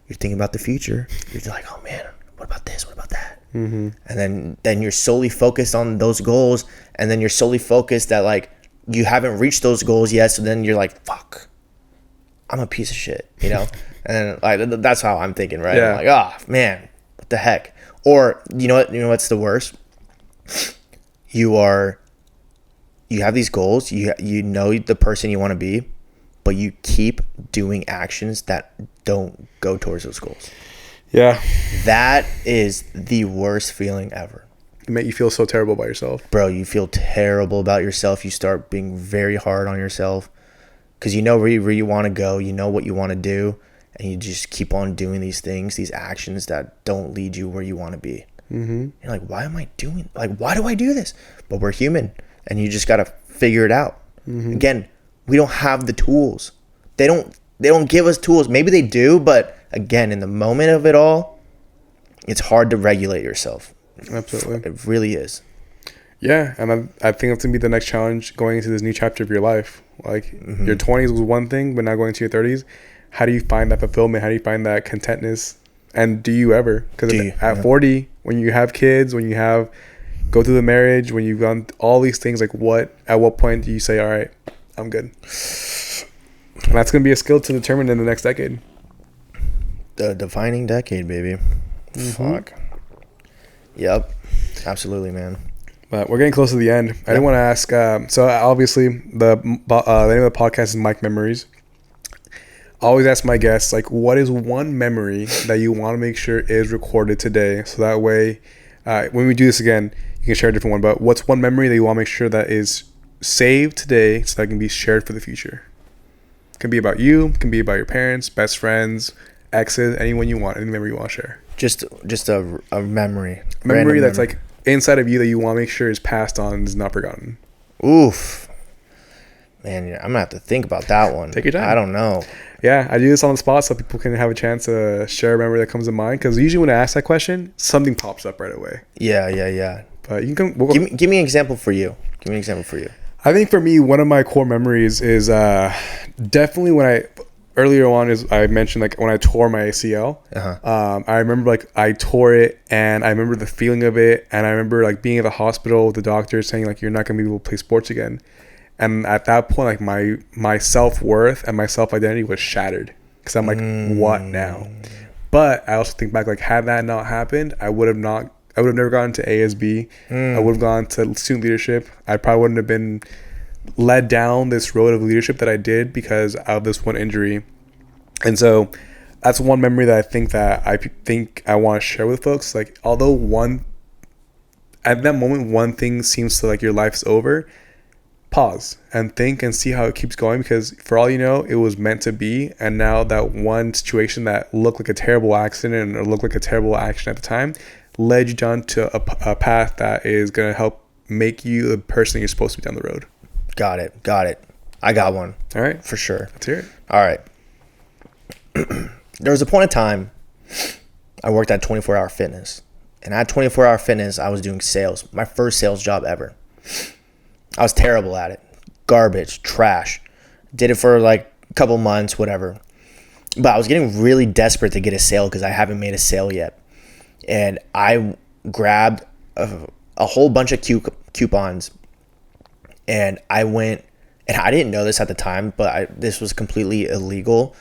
you're thinking about the future. You're like, oh, man, what about this? What about that? And then you're solely focused on those goals. And then you're solely focused that, like, you haven't reached those goals yet. So then you're like, fuck, I'm a piece of shit, you know? And like, that's how I'm thinking, right? Yeah. I'm like, oh, man, what the heck? Or, you know what's the worst? You have these goals, you know the person you want to be, but you keep doing actions that don't go towards those goals. Yeah. That is the worst feeling ever. It makes you feel so terrible about yourself. Bro, you feel terrible about yourself. You start being very hard on yourself because you know where you want to go, you know what you want to do, and you just keep on doing these things, these actions that don't lead you where you want to be. You're like, why am I doing, like, why do I do this? But we're human, and you just got to figure it out. Again, we don't have the tools. They don't give us tools. Maybe they do, but again, in the moment of it all, it's hard to regulate yourself. Absolutely. It really is. Yeah, and I think that's going to be the next challenge going into this new chapter of your life. Like, your 20s was one thing, but now going to your 30s, how do you find that fulfillment? How do you find that contentness? And do you ever? Because at 40, when you have kids, when you go through the marriage, when you've done all these things, like at what point do you say, all right, I'm good? And that's going to be a skill to determine in the next decade. The defining decade, baby. Fuck. Yep. Absolutely, man. But we're getting close to the end. I did want to ask, so obviously the name of the podcast is Mike Memories. I always ask my guests, like, what is one memory that you want to make sure is recorded today? So that way, when we do this again, you can share a different one. But what's one memory that you want to make sure that is saved today so that it can be shared for the future? It can be about you, it can be about your parents, best friends, exes, anyone you want, any memory you want to share. Just a memory. A memory that's like inside of you that you want to make sure is passed on and is not forgotten. Oof. Man, I'm going to have to think about that one. Take your time. I don't know. Yeah, I do this on the spot so people can have a chance to share a memory that comes to mind. Because usually when I ask that question, something pops up right away. Yeah. But you can give me an example for you. I think for me, one of my core memories is definitely when earlier on I mentioned like when I tore my ACL. I remember like I tore it and I remember the feeling of it, and I remember like being at the hospital with the doctor saying like you're not gonna be able to play sports again. And at that point, like my self-worth and my self-identity was shattered because I'm like, what now? But I also think back, like, had that not happened, I would have never gone to ASB. I would have gone to student leadership. I probably wouldn't have been led down this road of leadership that I did because of this one injury. And so that's one memory that I think I want to share with folks. Like, although at that moment, one thing seems to like your life's over, pause and think and see how it keeps going, because for all you know, it was meant to be. And now that one situation that looked like a terrible accident or looked like a terrible action at the time led you down to a path that is going to help make you the person you're supposed to be down the road. Got it. I got one. All right. For sure. Let's hear it. All right. There was a point in time I worked at 24-Hour Fitness. And at 24-Hour Fitness, I was doing sales. My first sales job ever. I was terrible at it. Garbage, trash. Did it for like a couple months, whatever. But I was getting really desperate to get a sale because I haven't made a sale yet. And I grabbed a whole bunch of coupons. And I went, and I didn't know this at the time, but this was completely illegal.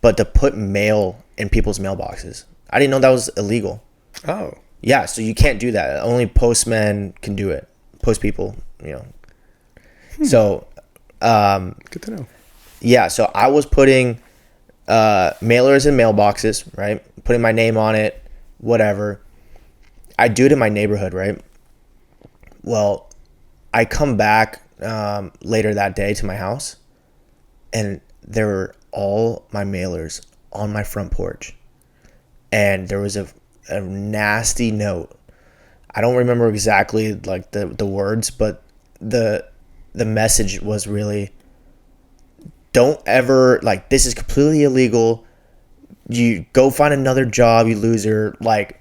But to put mail in people's mailboxes. I didn't know that was illegal. Oh. Yeah, so you can't do that. Only postmen can do it. Post people, you know. So, good to know. Yeah, so I was putting mailers in mailboxes, right? Putting my name on it, whatever. I do it in my neighborhood, right? Well, I come back later that day to my house, and there were all my mailers on my front porch. And there was a nasty note. I don't remember exactly like the words, but the message was really, don't ever, like, this is completely illegal. You go find another job, you loser. Like,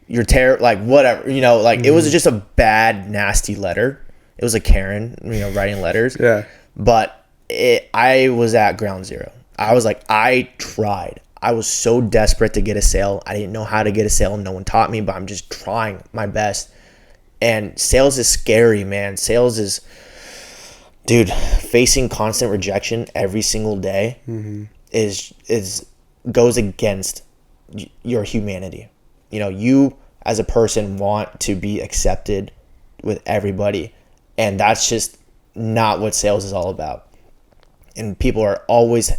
you're like, whatever, you know, like, it was just a bad, nasty letter. It was a Karen, you know, writing letters. Yeah. But I was at ground zero. I was like, I tried. I was so desperate to get a sale. I didn't know how to get a sale. No one taught me, but I'm just trying my best. And sales is scary, man. Sales is, dude, facing constant rejection every single day is goes against your humanity. You know, you as a person want to be accepted with everybody, and that's just not what sales is all about. And people are always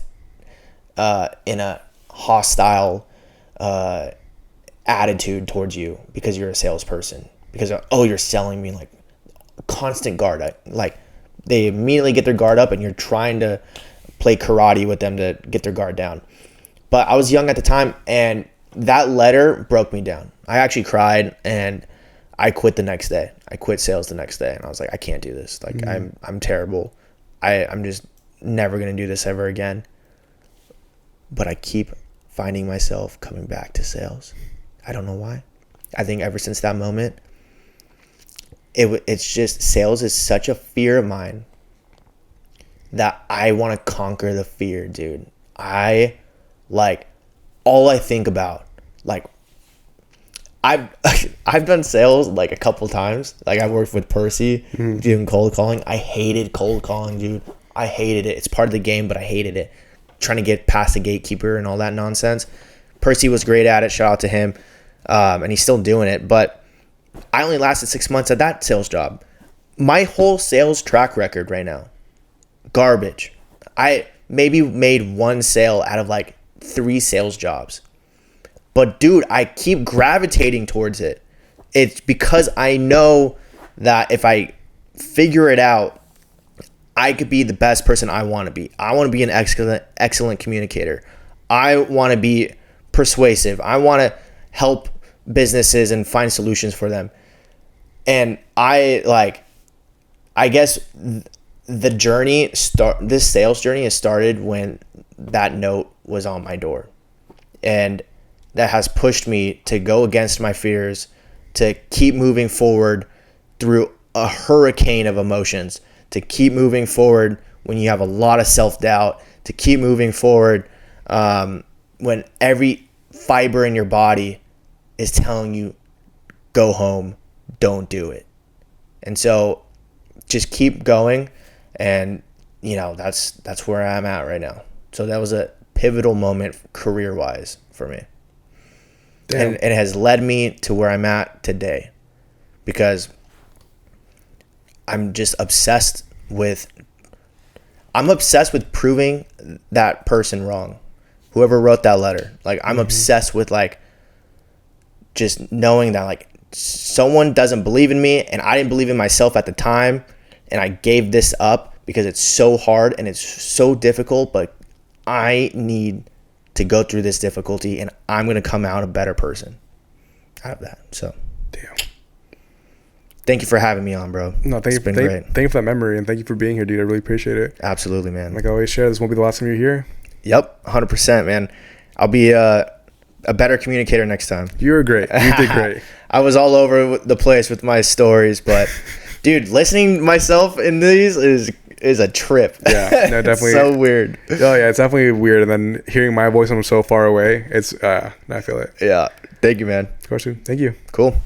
in a hostile attitude towards you because you're a salesperson, because you're selling me, like, constant guard. Like, they immediately get their guard up, and you're trying to play karate with them to get their guard down. But I was young at the time, and that letter broke me down. I actually cried, and I quit the next day. I quit sales the next day, and I was like, I can't do this. Like, I'm terrible. I'm just never going to do this ever again. But I keep finding myself coming back to sales. I don't know why. I think ever since that moment, it's just, sales is such a fear of mine that I want to conquer the fear, dude. All I think about, like, I've done sales like a couple times. Like, I worked with Percy doing cold calling. I hated cold calling, dude. I hated it. It's part of the game, but I hated it. Trying to get past the gatekeeper and all that nonsense. Percy was great at it. Shout out to him. And he's still doing it. But I only lasted 6 months at that sales job. My whole sales track record right now, garbage. I maybe made one sale out of like 3 sales jobs. But dude, I keep gravitating towards it. It's because I know that if I figure it out, I could be the best person I want to be. I want to be an excellent communicator. I want to be persuasive. I want to help businesses and find solutions for them. And I guess this sales journey has started when that note was on my door. And that has pushed me to go against my fears, to keep moving forward through a hurricane of emotions, to keep moving forward when you have a lot of self-doubt, to keep moving forward when every fiber in your body is telling you, go home, don't do it. And so just keep going. And, that's where I'm at right now. So that was a pivotal moment career-wise for me. Damn. And it has led me to where I'm at today, because I'm just obsessed with proving that person wrong, whoever wrote that letter. Like, I'm obsessed with like just knowing that like someone doesn't believe in me, and I didn't believe in myself at the time, and I gave this up because it's so hard and it's so difficult, but I need to go through this difficulty, and I'm going to come out a better person out of that. So, damn. Thank you for having me on, bro. No, thank you for that memory, and thank you for being here, dude. I really appreciate it. Absolutely, man. Like I always share, this won't be the last time you're here. Yep, 100%, man. I'll be a better communicator next time. You were great. You did great. I was all over the place with my stories, but dude, listening to myself in these is a trip. Yeah, no, definitely. It's so weird. Oh yeah, it's definitely weird. And then hearing my voice when I'm so far away, I feel it. Yeah. Thank you, man. Of course, dude. Thank you. Cool.